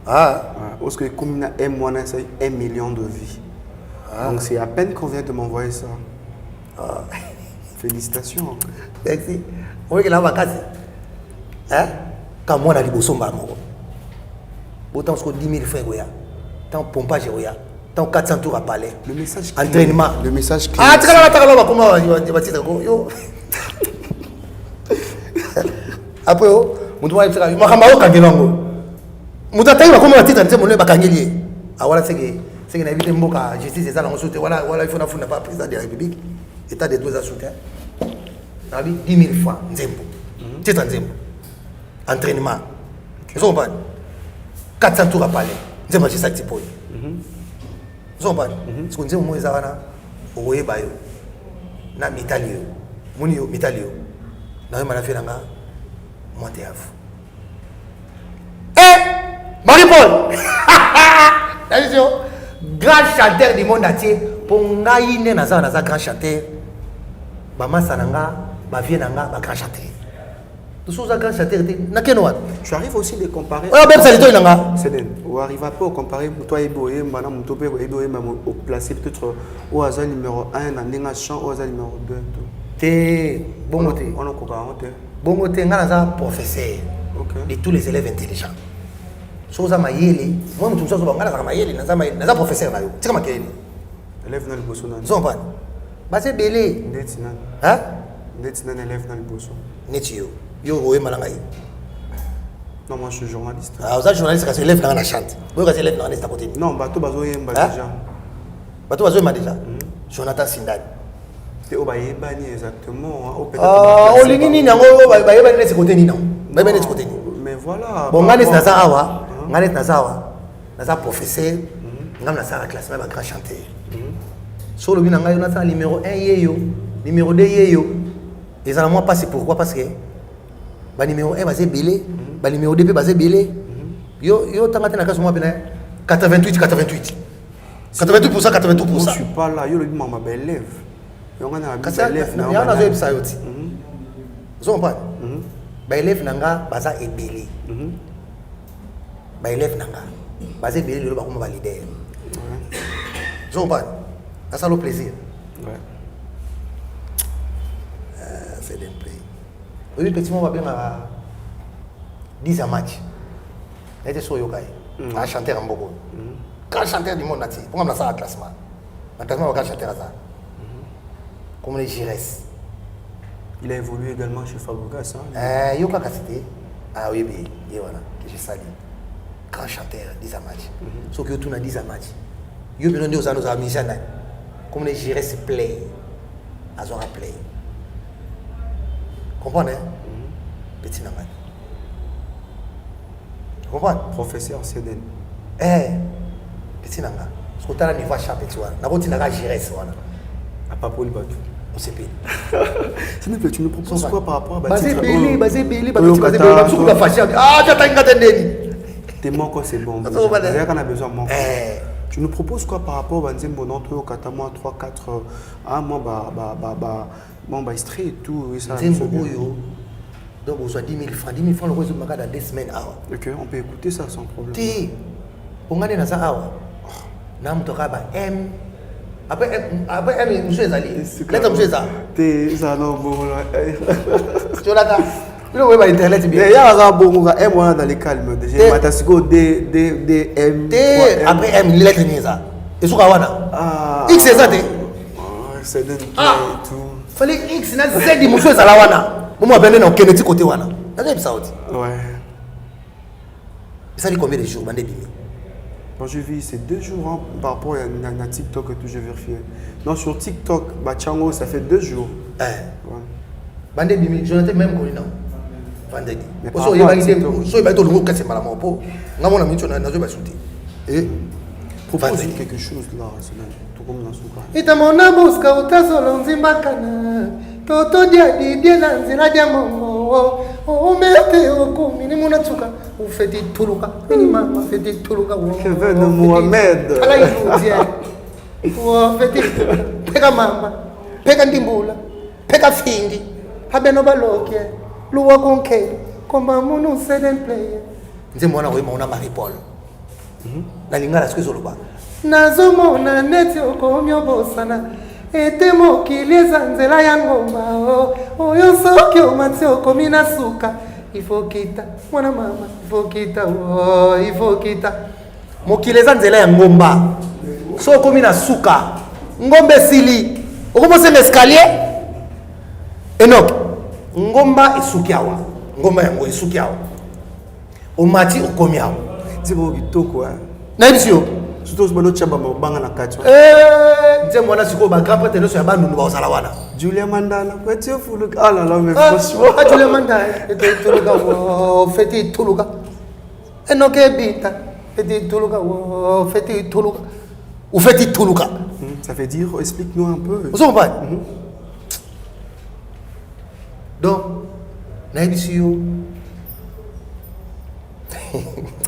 Parce que comme na un mois c'est 1 million de vies. Donc c'est à peine qu'on vient de m'envoyer ça. Félicitations. Merci. On veut que la vacances. Quand moi na liboso mbango. Autant ce que 10 000 francs goya. Tant pompage goya. Tant 400 tours à palais. Le message entraînement. Le message clé. Tu vas comment yo. Après mutu wa ibsaka makamba okangelango. Mutu atayiba comment titre nze monle bakangelier. Awala c'est que n'avait pas de justice, c'est ça, voilà, il faut pas pas président de la République, état des droits à soutien. 10 000 francs, Nzembo. C'est un Nzembo. Entraînement. Vous comprenez 400 tours à palais. Nzembo, c'est ça qui pose. Vous comprenez ce qu'on dit au moins, c'est que vous avez na Mitalio. Munio, Mitalio. Na ma fait là, moi, t'es à vous. Eh Marie-Paul grand chanteur du monde entier pour ngai ne naza grand chanteur bama sananga ba vie nanga ba grand chanteur tout ça grand chanteur na kenwa tu arrives aussi de comparer même ça les nanga c'est on arrive pas à comparer toi et boye mana mutope et boye même au placer peut-être au hasard numéro 1 na ndinga chant au hasard numéro 2 té bongote on a quoi bongote nga naza professeur de tous les élèves intelligents Soza mayele, moi mutu soza bangala za mayele naza professeur na yo. Tika makele. Élève dans le bosso na. Zomba. Ba se belé. Ndetina. Hein? Ndetina élève dans le bosso. Neti yo. Yo oye malanga yi. Non, moi je suis journaliste. Ah, vous êtes journaliste quand c'est élève dans la chante. Vous quand c'est élève dans la côté. Non, bateau bazo yemba déjà. Bateau bazo yemba déjà. Jonathan Sindani. C'est au baye bani exactement. Ah, au lingi ni nango baye bani c'est côté ni non. Baye bani c'est côté ni. Mais voilà. Bon, ngane naza awa, ngane naza awa. Naza professeur, ngam naza classement ba grand chanteur. Sur le binanga yo naza numéro 1 yeyo, numéro 2 yeyo. Et ça moi pas c'est pourquoi parce que ba numéro 1 basé belé, ba numéro 2 basé belé. Yo tangata na kaso moi bena 88. 88%, 82%. Moi je suis pas là, yo le dit maman belle élève. Yo ngana belle élève na. Ya na zo ebisa yoti. Zo pas. Ba élève nanga baza ebelé. Ba élève nanga baza ebelé le ba comme ba leader. Zo pas. Ça le plaisir. Ouais. C'est d'un play. Oui, petit moment, on va bien 10 match. Il était sur Yokai. Un chanteur en Bogo. Grand chanteur du monde, pour moi, ça a un classement. Le classement, on va chanter à ça. Comme les Gires. Il a évolué également chez Fabregas. Yoka Kassité. Ah oui, voilà, que je salue. Grand chanteur, 10 match. Sauf que tu as 10 match. Yo, bien, nous avons mis ça. Comme les Gires play. Azora play. Comprenez? Petit naman. Tu comprends? Professeur Cédène. Petit naman. Ce que tu as niveau chapitre, tu as géré ça. À Papo le bateau. On s'est payé. S'il te plaît, tu nous proposes quoi par rapport à Basé Béli, basé ah, tu as une t'es manquant, c'est bon. Déjà qu'on a besoin de manquant. Tu nous proposes quoi par rapport à Nzembo Nanto, Katama 3-4 bah, extrait et tout. Donc, on soit 10 000 francs. 10 000 francs, le reste dans 2 semaines. Ok, on peut écouter ça sans problème. On a des gens M. Après, M, monsieur Zali. Lettre monsieur Zali. T'es ça, non, bon, tu l'as dit. Le web internet bien. Il y a un bon M dans les calmes. Déjà, Matasiko D M. Après M, il lettre Niza. Et sur Kawana. X c'est ça. C'est de tout. Fallait X na Z monsieur Zalawana. Moi ben non Kennedy côté wana. T'as vu ça aussi? Ouais. Ça dit combien de jours bandé bimi? Moi je vis c'est 2 jours hein, par rapport à TikTok que j'ai vérifié. Non sur TikTok, Bachango ça fait 2 jours. Ouais. Bandé bimi, Jonathan même connu non. Vendredi. Parce que il va dire so il va tout le monde casser malamo po. Ngamo na micho na zo ba souti. Et propose quelque chose là, tout comme dans Souka. Ita mona busca utasolo nzimbakana. Toto dia na nzira dia mongo. O mete okumi ni muna tsuka. Ufeti tuluka. Ni mama feti tuluka wo. Kevin Mohamed. Ala ifudia. Wo feti peka mama. Peka ndimbula. Peka fingi. Habe no baloke. Luwa konke. Komba munu seden player. Nzemona we mona Marie Paul. Nalingala siku zoloba nazomona neti okomyo bosana ete mokili eza nzela ya ngomba oyo soki omati okomi na suka ifokita mwana mama ifokita mokili eza nzela ya ngomba so okomi na suka ngomba esili okomosenga escalier Enoch ngomba esuki awa ngomba yango esuki awa omati okomi awa Nzembo kitoko naibisio surtout ce bano chamba banga na kacho nzembo na siko ba grand prêtre ya bandu ba osala wana Julia Mandala petit fulu ah là là mais franchement Julia Mandala était tuluka wo feti tuluka enoke bita feti tuluka wo feti tuluka ou feti tuluka ça veut dire explique-nous un peu vous comprenez donc naibisio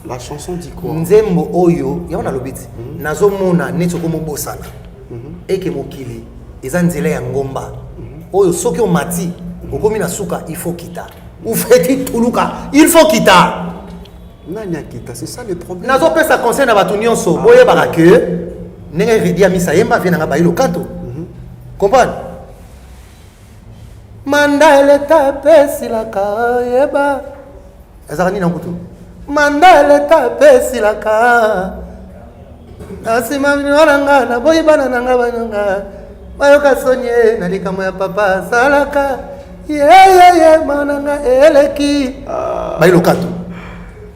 la chanson dit quoi? Nzembo oyo ya wana lobiti nazomona neti ko mobosana eke mokili eza nzela ya ngomba oyo soki omati okomi na suka il faut kita ou feti tuluka il faut kita nani akita c'est ça le problème nazo pesa conseil na batu nyonso boye baka que ndenge redi amisa yemba vient na bayilo kanto comprendre mandale tapesi la kayeba ezakani na kutu mandale tapesilaka nasima minwaranga na boyi bana nanga bananga bayoka sonye na likambo ya papa salaka yeyeye mananga eleki bayilo kato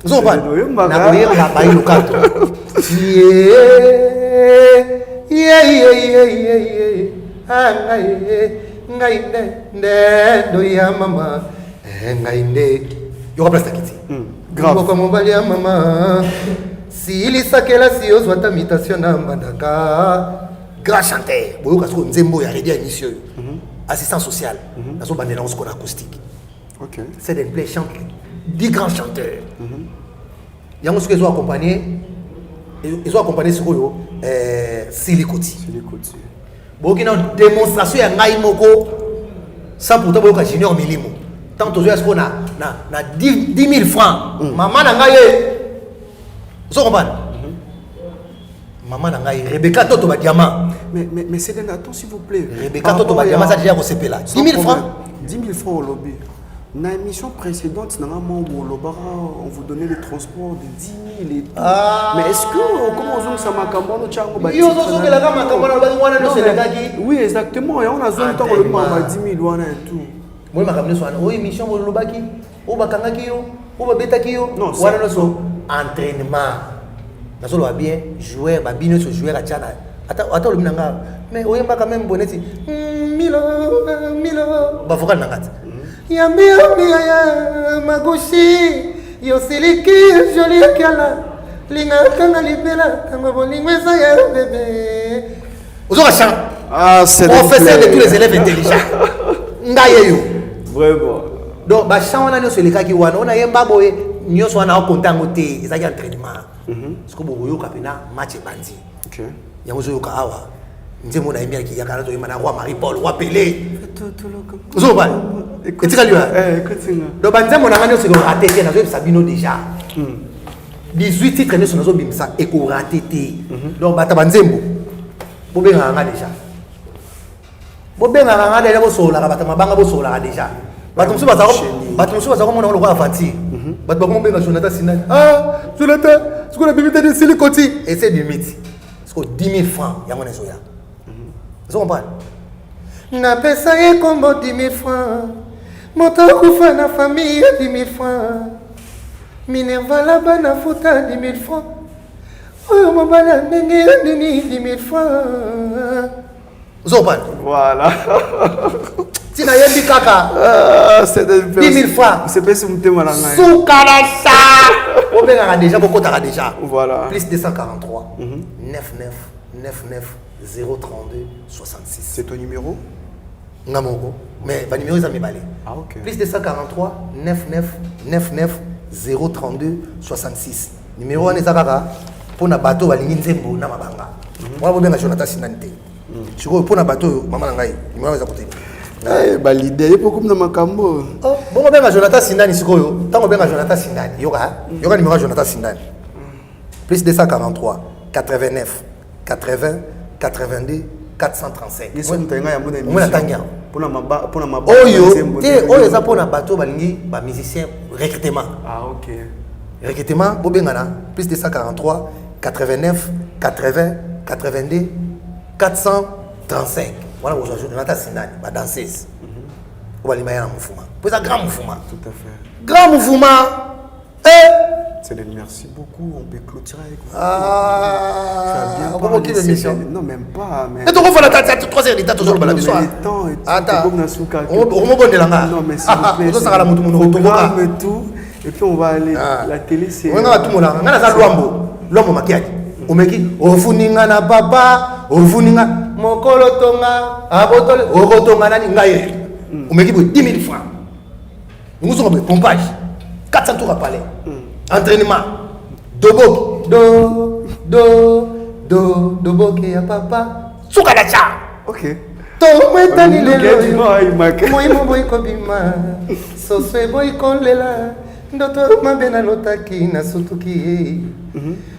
Vous comprenez? Na boye la baille le cadre. Do ya mama. Ngainde. Yo rappelle ça kiti. Grave. Comme mobali ya mama. Si il sakela si ozwa ta mutation na mbandaka. Grand chanteur. Boyo kasko nzembo ya redia émission. Assistant social. Nazo bandela on skona acoustique. OK. C'est des play chante 10 grands chanteurs. Yango ce que ils ont accompagné sur yo Silikoti. Boki na démonstration ya ngai moko sans pourtant boka junior milimo. Tant to zo na 10 000 francs. Maman na ngai vous comprenez? Maman na ngai Rebecca Toto ba diamant. Mais c'est attends s'il vous plaît. Rebecca Toto ba diamant ça déjà ko sepela. 10 000 francs. 10 000 francs au lobby. Dans l'émission précédente, on vous donnait le transport de 10 000 et tout. Mais est-ce que, comment on ça m'a oui, exactement. Et on a besoin de temps le moment 10 000 et tout. Moi, je suis émission pour le Lobaki. Ou Bakangaki, ou Babetaki. Non, c'est entraînement. Nous sommes bien jouer, bien jouer à Tchana. Attends, le Minanga. Mais on va quand même bonnetti. Milo. Bavoka Nangat. Yambia magushi yosiliki joli kala linga kanga libela tango bolingo eza ya bébé ozoka chant c'est professeur de tous les élèves intelligents ngaye yo vraiment donc ba chant wana nyoso lekaki wana ona yemba boye nyoso wana okontango te eza ya entraînement parce que boyo kapena match bandi OK yango zo yoka awa nzemo na yemia ki yakala to yemana roi Marie Paul roi Pelé ozoba etika liwa donc banzemo na ngani osiko raté te nazo Sabino déjà 18 titres ne sonazo bimsa eko raté te donc bata banzembo bobenga nga déjà bo sola ka bata mabanga bo sola déjà bato musu bazako mona lokwa avanti bato bako benga Jonathan Sinani Jonathan siko na bimite de Silikoti et c'est limite siko 10 000 francs ya mona soya vous comprenez na pesa ye kombo 10 000 francs moto kufa na famille 10 000 francs Minerva là-bas na futa 10 000 francs oyo mobala ndenge nini 10 000 francs vous comprenez voilà tina yebi kaka c'est 10 000 francs c'est pas si mutema na ngai soukalasa obenga déjà bokota déjà voilà plus 243 99 99 032 66 c'est ton numéro Ngamoko mais va numéro ça me balé OK plus 243 99 99 032 66 numéro on est kaka pour na bateau balingi nzembo na mabanga moi bobenga Jonathan Sinani te chiko pour na bateau mama ngai numéro za côté ba l'idée il faut comme na makambo bon bobenga Jonathan Sinani sikoyo tango benga Jonathan Sinani yoka numéro Jonathan Sinani plus 243 89 80 82 435 oyo eza mpona bato balingi bamusicien recrutement OK recrutement bobengana plus 243 89 80 82 435 wana kozwa Jonathan Sinani badanseuse obalima ya na mouvement po eza grand mouvement tout à fait grand mouvement c'est merci beaucoup on peut clôturer avec vous comment qui l'émission non même pas mais et donc on va la 3 heures d'état toujours bala biso attends on mo bondela nga non mais s'il vous plaît on sera la mutu mutu tout et puis on va aller la télé c'est on va tout mola nga na za lwambo makiaki omeki ofuninga na papa ofuninga mokolo tonga abotole okotonga nani ngaye omeki bo 10 000 francs nous sommes pompage 400 tours à palais entraînement dobo dobo ke ya papa sukalacha OK to mwetani lelo moi boy ko bima soswe boy ko lela ndoto mabena lotaki na sutuki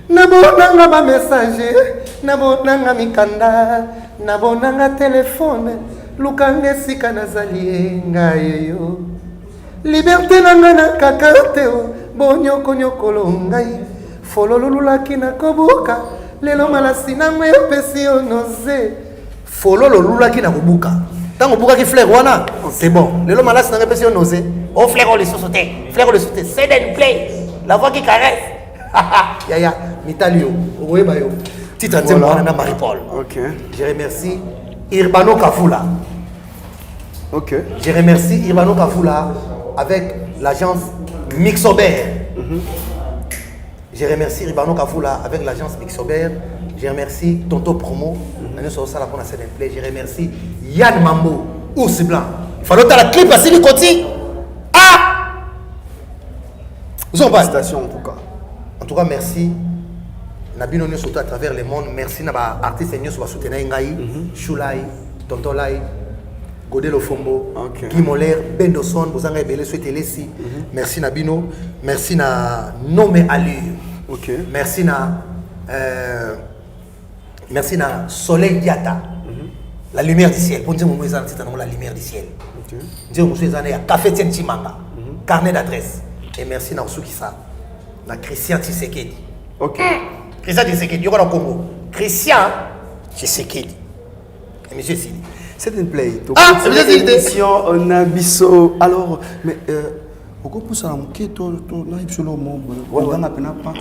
nabonanga ba message nabonanga mikanda nabonanga telefone lukanga sika nazali ngai yo liberté nanga na kakate bonyokonyokolo ngai folololulaki na kobuka lelo malasi nango epesi yo noze folololulaki na kobuka ntango obukaki fleur wana c'est bon lelo malasi nango epesi yo noze o fleur o lisusu te fleur o lisusu te c'est une play La voix qui caresse. Yaya, Mitalio, Owebayo. Titre de Marie-Paul. Ok. Je remercie Irbano Kafula. Ok. Je remercie Irbano Kafula avec l'agence Mixober. Je remercie Irbano Kafula avec l'agence Mixober. Je remercie Tonto Promo. Je remercie Yann Mambo, Ours Blanc. Il fallait la clip à Sili Koti. Ah! Félicitations en tout cas. En tout cas, merci. Nabino nous surtout à travers le monde. Merci à l'artiste qui nous soutenir Ngaï, Choulai, Tonton Lai, Godelo Fombo, Guy Moller, Bendoson, Bozanga Ebele, souhaitez Lessi. Merci Nabino. Merci na Nommé Allure. Ok. Merci na merci na Soleil Diata. La lumière du ciel. Pour dire mon c'est la lumière du ciel. Dire mon c'est un café Tientimanga. Carnet d'adresse. Et merci na Osukisa. Na Christian Tshisekedi. Ok. Christian Tshisekedi, il y a au Congo. Christian Tshisekedi. Et monsieur Sili. C'est une play. Ah, c'est bien émission, on a biso. Alors, mais pourquoi pour ça, on quitte tout live sur le monde. On a peine pas.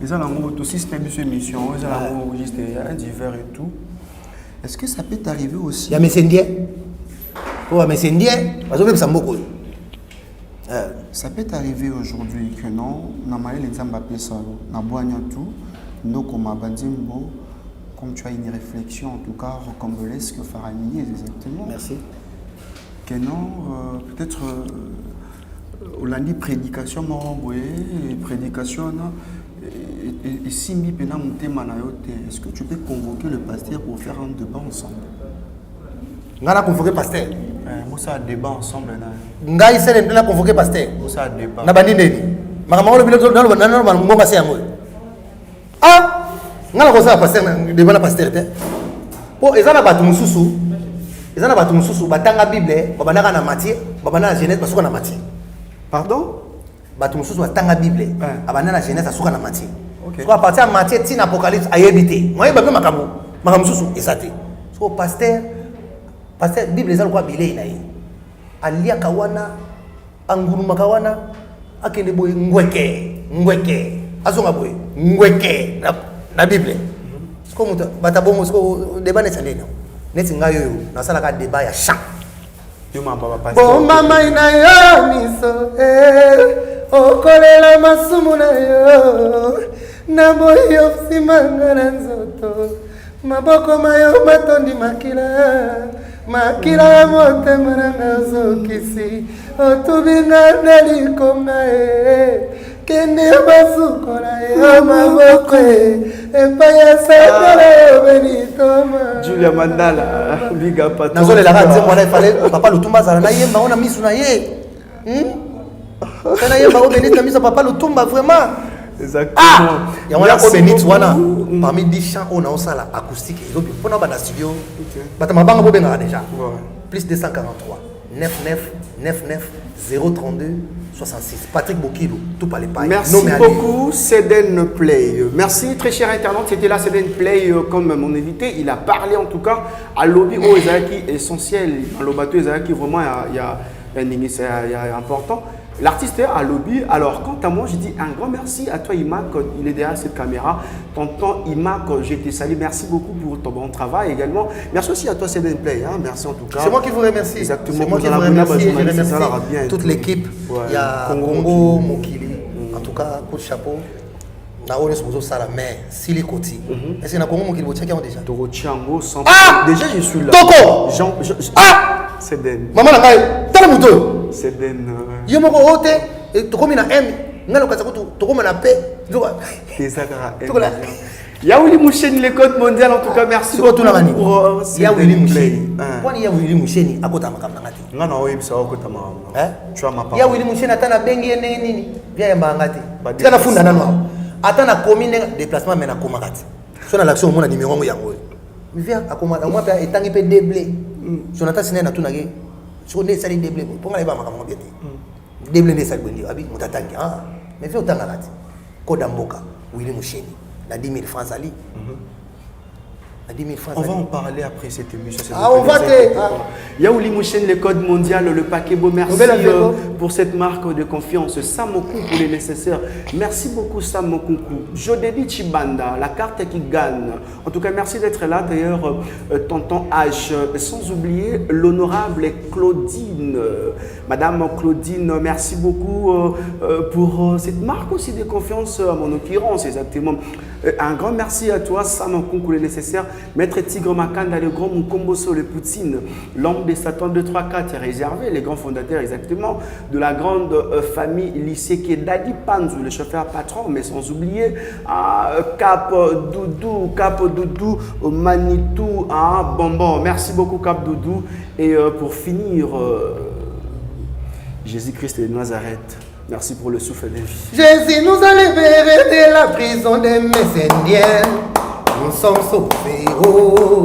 Ils ont l'amour tout système de émission. Ils ont l'amour juste un divers et tout. Est-ce que ça peut t'arriver aussi? Il y a mes Indiens. Oh, mes Indiens. Parce que même ça beaucoup. Ça peut t'arriver aujourd'hui que non, normalement les gens m'appellent ça, na boigna tout, nous comme abandimbo, comme tu as une réflexion en tout cas rocambolesque faraminée exactement. Merci. Que non, peut-être au lundi prédication moroboué, prédication et si mi pena monter manayote, est-ce que tu peux convoquer le pasteur pour faire un débat ensemble? On a convoqué pasteur. On a débat ensemble. On a convoqué pasteur. On a débat. On a bandé. Ah, on a convoqué pasteur. Devant la pasteur. Bon, ils ont battu mon sous. Ils ont battu mon sous. Batanga Bible. Babana na matière. Babana na Genèse parce qu'on a matière. Pardon? Battu mon sous. Batanga Bible. Babana na Genèse parce qu'on a matière. Parce qu'à partir de matière, tin apocalypse a évité. Moi, il y a pas de makamu sous. Et ça t'est. Parce que pasteur. Parce que la Bible est quoi bilé na yi. Alia kawana, anguru makawana, akende boy ngweke. Azonga boy ngweke na Bible. Siko muta batabongo siko débat net sandena. Net ngayo yo na sala ka débat ya champ. Yo mamba pasteur. Bon mama ina yo miso okolela masumu na yo na boyo simanga na nzoto maboko mayo matondi makila motema na nazokisi otubinga nalikonga kende basukola yo maboko epai ya satana yo benitoma Julia Mandala biga patron nazolela nze mwana ifale papa lutumba zala na yemba ona misu na ye kana yemba o benita misu papa lutumba vraiment. Exactement. Il y a un bénit parmi 10 chants on a aussi la acoustique et donc pour dans studio batamabanga bo benga déjà plus 243 99 99 032 66 Patrick Bokilo tout par les pailles. Merci beaucoup Seden Play. Merci très cher internaute, c'était là Seden Play comme mon invité, il a parlé en tout cas à lobby au Ezaki essentiel, à l'obato Ezaki vraiment il y a important. L'artiste est à lobby. Alors, quant à moi, je dis un grand merci à toi, Imak. Il est derrière cette caméra. Tonton Imak, je te salue. Merci beaucoup pour ton bon travail également. Merci aussi à toi, Seden Play. Hein. Merci en tout cas. C'est moi qui vous remercie. Exactement. C'est moi qui vous remercie. Je remercie toute l'équipe. Il y a Congo, Mokili. En tout cas, coup de chapeau. Naones Bozo Salamé, Sili Koti. Est-ce que na Congo Mokili Botiaki ont déjà? Toro Tiango, sans. Ah! Déjà, je suis là. Toko! Ah! Seden. Maman la caille. T'as le mouton. Seden. Yo moko ote to komi na M ngalo kaza ko to komi na P Yaouli Moucheni le code mondial en tout cas merci beaucoup pour Yaouli Moucheni poni Yaouli Moucheni akota makamba ngati ngana oyebisa okota makamba tu as ma parole Yaouli Moucheni atana bengi ndenge nini bia yamba ngati tika funda nanu atana komi déplacement mena koma ngati so na l'action mona numéro yango via akoma moi pe etangi pe déblé so na tasine na tunage so ne sali déblé ponga leba makamba ngati déblé ne sali bondi abi mutatangi mais fait autant ngati koda mboka Willy Moucheni na 10 000 francs ali À 10 000 francs. On va en parler après cette émission. Ah, on va te. Yaouli Mouchen, le code mondial, le paquet beau. Merci pour cette marque de confiance. Sam Mokunku, les nécessaires. Merci beaucoup, Sam Mokunku. Jodedi Chibanda, la carte qui gagne. En tout cas, merci d'être là. D'ailleurs, tonton H. Sans oublier l'honorable Claudine. Madame Claudine, merci beaucoup pour cette marque aussi de confiance à mon occurrence, exactement. Un grand merci à toi, Sam Mokunku, les nécessaires. Maître Tigre Makanda, le grand Mukomboso, le Poutine, l'homme des Satan 2, 3, 4 est réservé, les grands fondateurs exactement de la grande famille lycée qui est Dadi Panzu, le chauffeur patron, mais sans oublier Cap Doudou, Manitou, Bonbon. Merci beaucoup Cap Doudou. Et pour finir, Jésus-Christ de Nazareth. Merci pour le souffle de vie. Jésus nous a libérés de la prison des Messéniens. Nous sommes sauvés. Oh.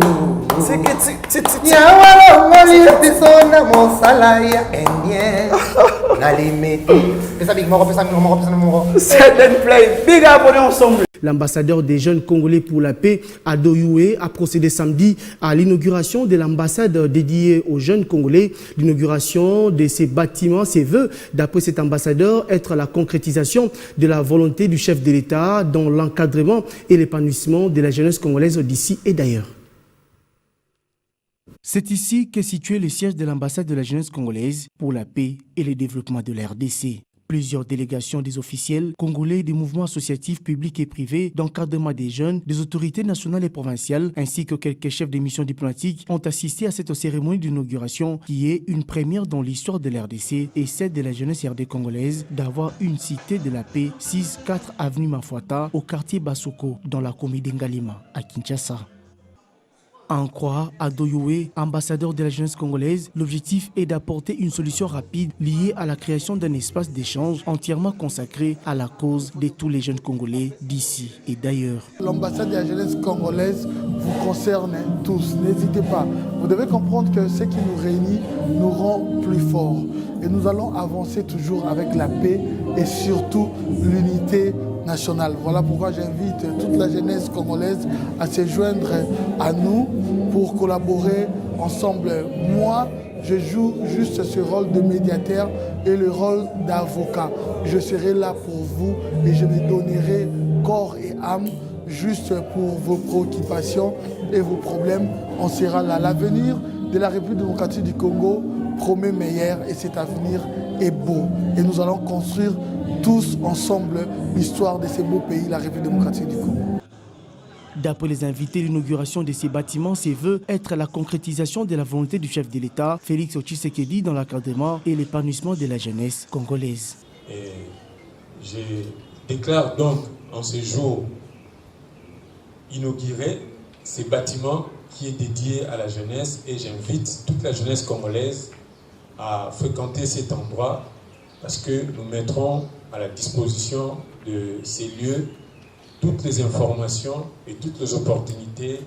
L'ambassadeur des jeunes Congolais pour la paix, Ado Youé, a procédé samedi à l'inauguration de l'ambassade dédiée aux jeunes Congolais. L'inauguration de ces bâtiments, ses vœux, d'après cet ambassadeur, être la concrétisation de la volonté du chef de l'État dans l'encadrement et l'épanouissement de la jeunesse congolaise d'ici et d'ailleurs. C'est ici qu'est situé le siège de l'ambassade de la jeunesse congolaise pour la paix et le développement de la RDC. Plusieurs délégations des officiels congolais, des mouvements associatifs publics et privés, d'encadrement des jeunes, des autorités nationales et provinciales, ainsi que quelques chefs de missions diplomatiques ont assisté à cette cérémonie d'inauguration qui est une première dans l'histoire de la RDC et celle de la jeunesse RD congolaise d'avoir une cité de la paix 6-4 avenue Mafuata au quartier Basoko dans la commune d'Ngalima à Kinshasa. À en croire Ado Youé, ambassadeur de la jeunesse congolaise, l'objectif est d'apporter une solution rapide liée à la création d'un espace d'échange entièrement consacré à la cause de tous les jeunes Congolais d'ici et d'ailleurs. L'ambassade de la jeunesse congolaise vous concerne tous, n'hésitez pas. Vous devez comprendre que ce qui nous réunit nous rend plus forts. Et nous allons avancer toujours avec la paix et surtout l'unité nationale. Voilà pourquoi j'invite toute la jeunesse congolaise à se joindre à nous pour collaborer ensemble. Moi, je joue juste ce rôle de médiateur et le rôle d'avocat. Je serai là pour vous et je me donnerai corps et âme juste pour vos préoccupations et vos problèmes. On sera là. L'avenir de la République démocratique du Congo promet meilleur et cet avenir est beau. Et nous allons construire tous ensemble l'histoire de ce beau pays, la République démocratique du Congo. D'après les invités, l'inauguration de ces bâtiments se veut être la concrétisation de la volonté du chef de l'État, Félix Tshisekedi, dans l'encadrement et l'épanouissement de la jeunesse congolaise. Et je déclare donc en ce jour inauguré ces bâtiments qui est dédié à la jeunesse et j'invite toute la jeunesse congolaise à fréquenter cet endroit parce que nous mettrons à la disposition de ces lieux toutes les informations et toutes les opportunités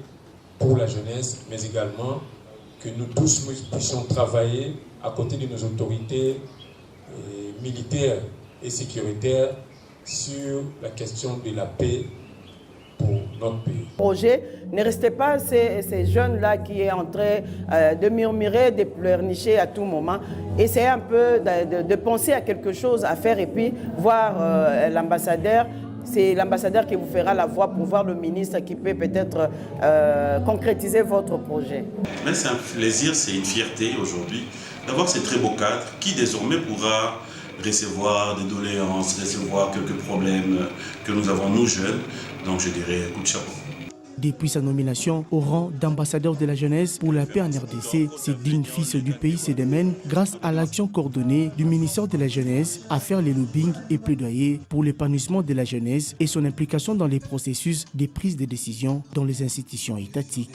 pour la jeunesse, mais également que nous tous puissions travailler à côté de nos autorités militaires et sécuritaires sur la question de la paix pour notre pays. Projet, ne restez pas ces jeunes-là qui est en train de murmurer, de pleurnicher à tout moment. Essayez un peu de penser à quelque chose à faire et puis voir l'ambassadeur. C'est l'ambassadeur qui vous fera la voix pour voir le ministre qui peut peut-être concrétiser votre projet. Mais c'est un plaisir, c'est une fierté aujourd'hui d'avoir ces très beaux cadres qui désormais pourra recevoir des doléances, recevoir quelques problèmes que nous avons nous jeunes. Donc je dirais coup de chapeau. Depuis sa nomination au rang d'ambassadeur de la jeunesse pour la paix en RDC, ce digne fils du pays se démène grâce à l'action coordonnée du ministère de la jeunesse à faire les lobbying et plaidoyer pour l'épanouissement de la jeunesse et son implication dans les processus de prise de décision dans les institutions étatiques.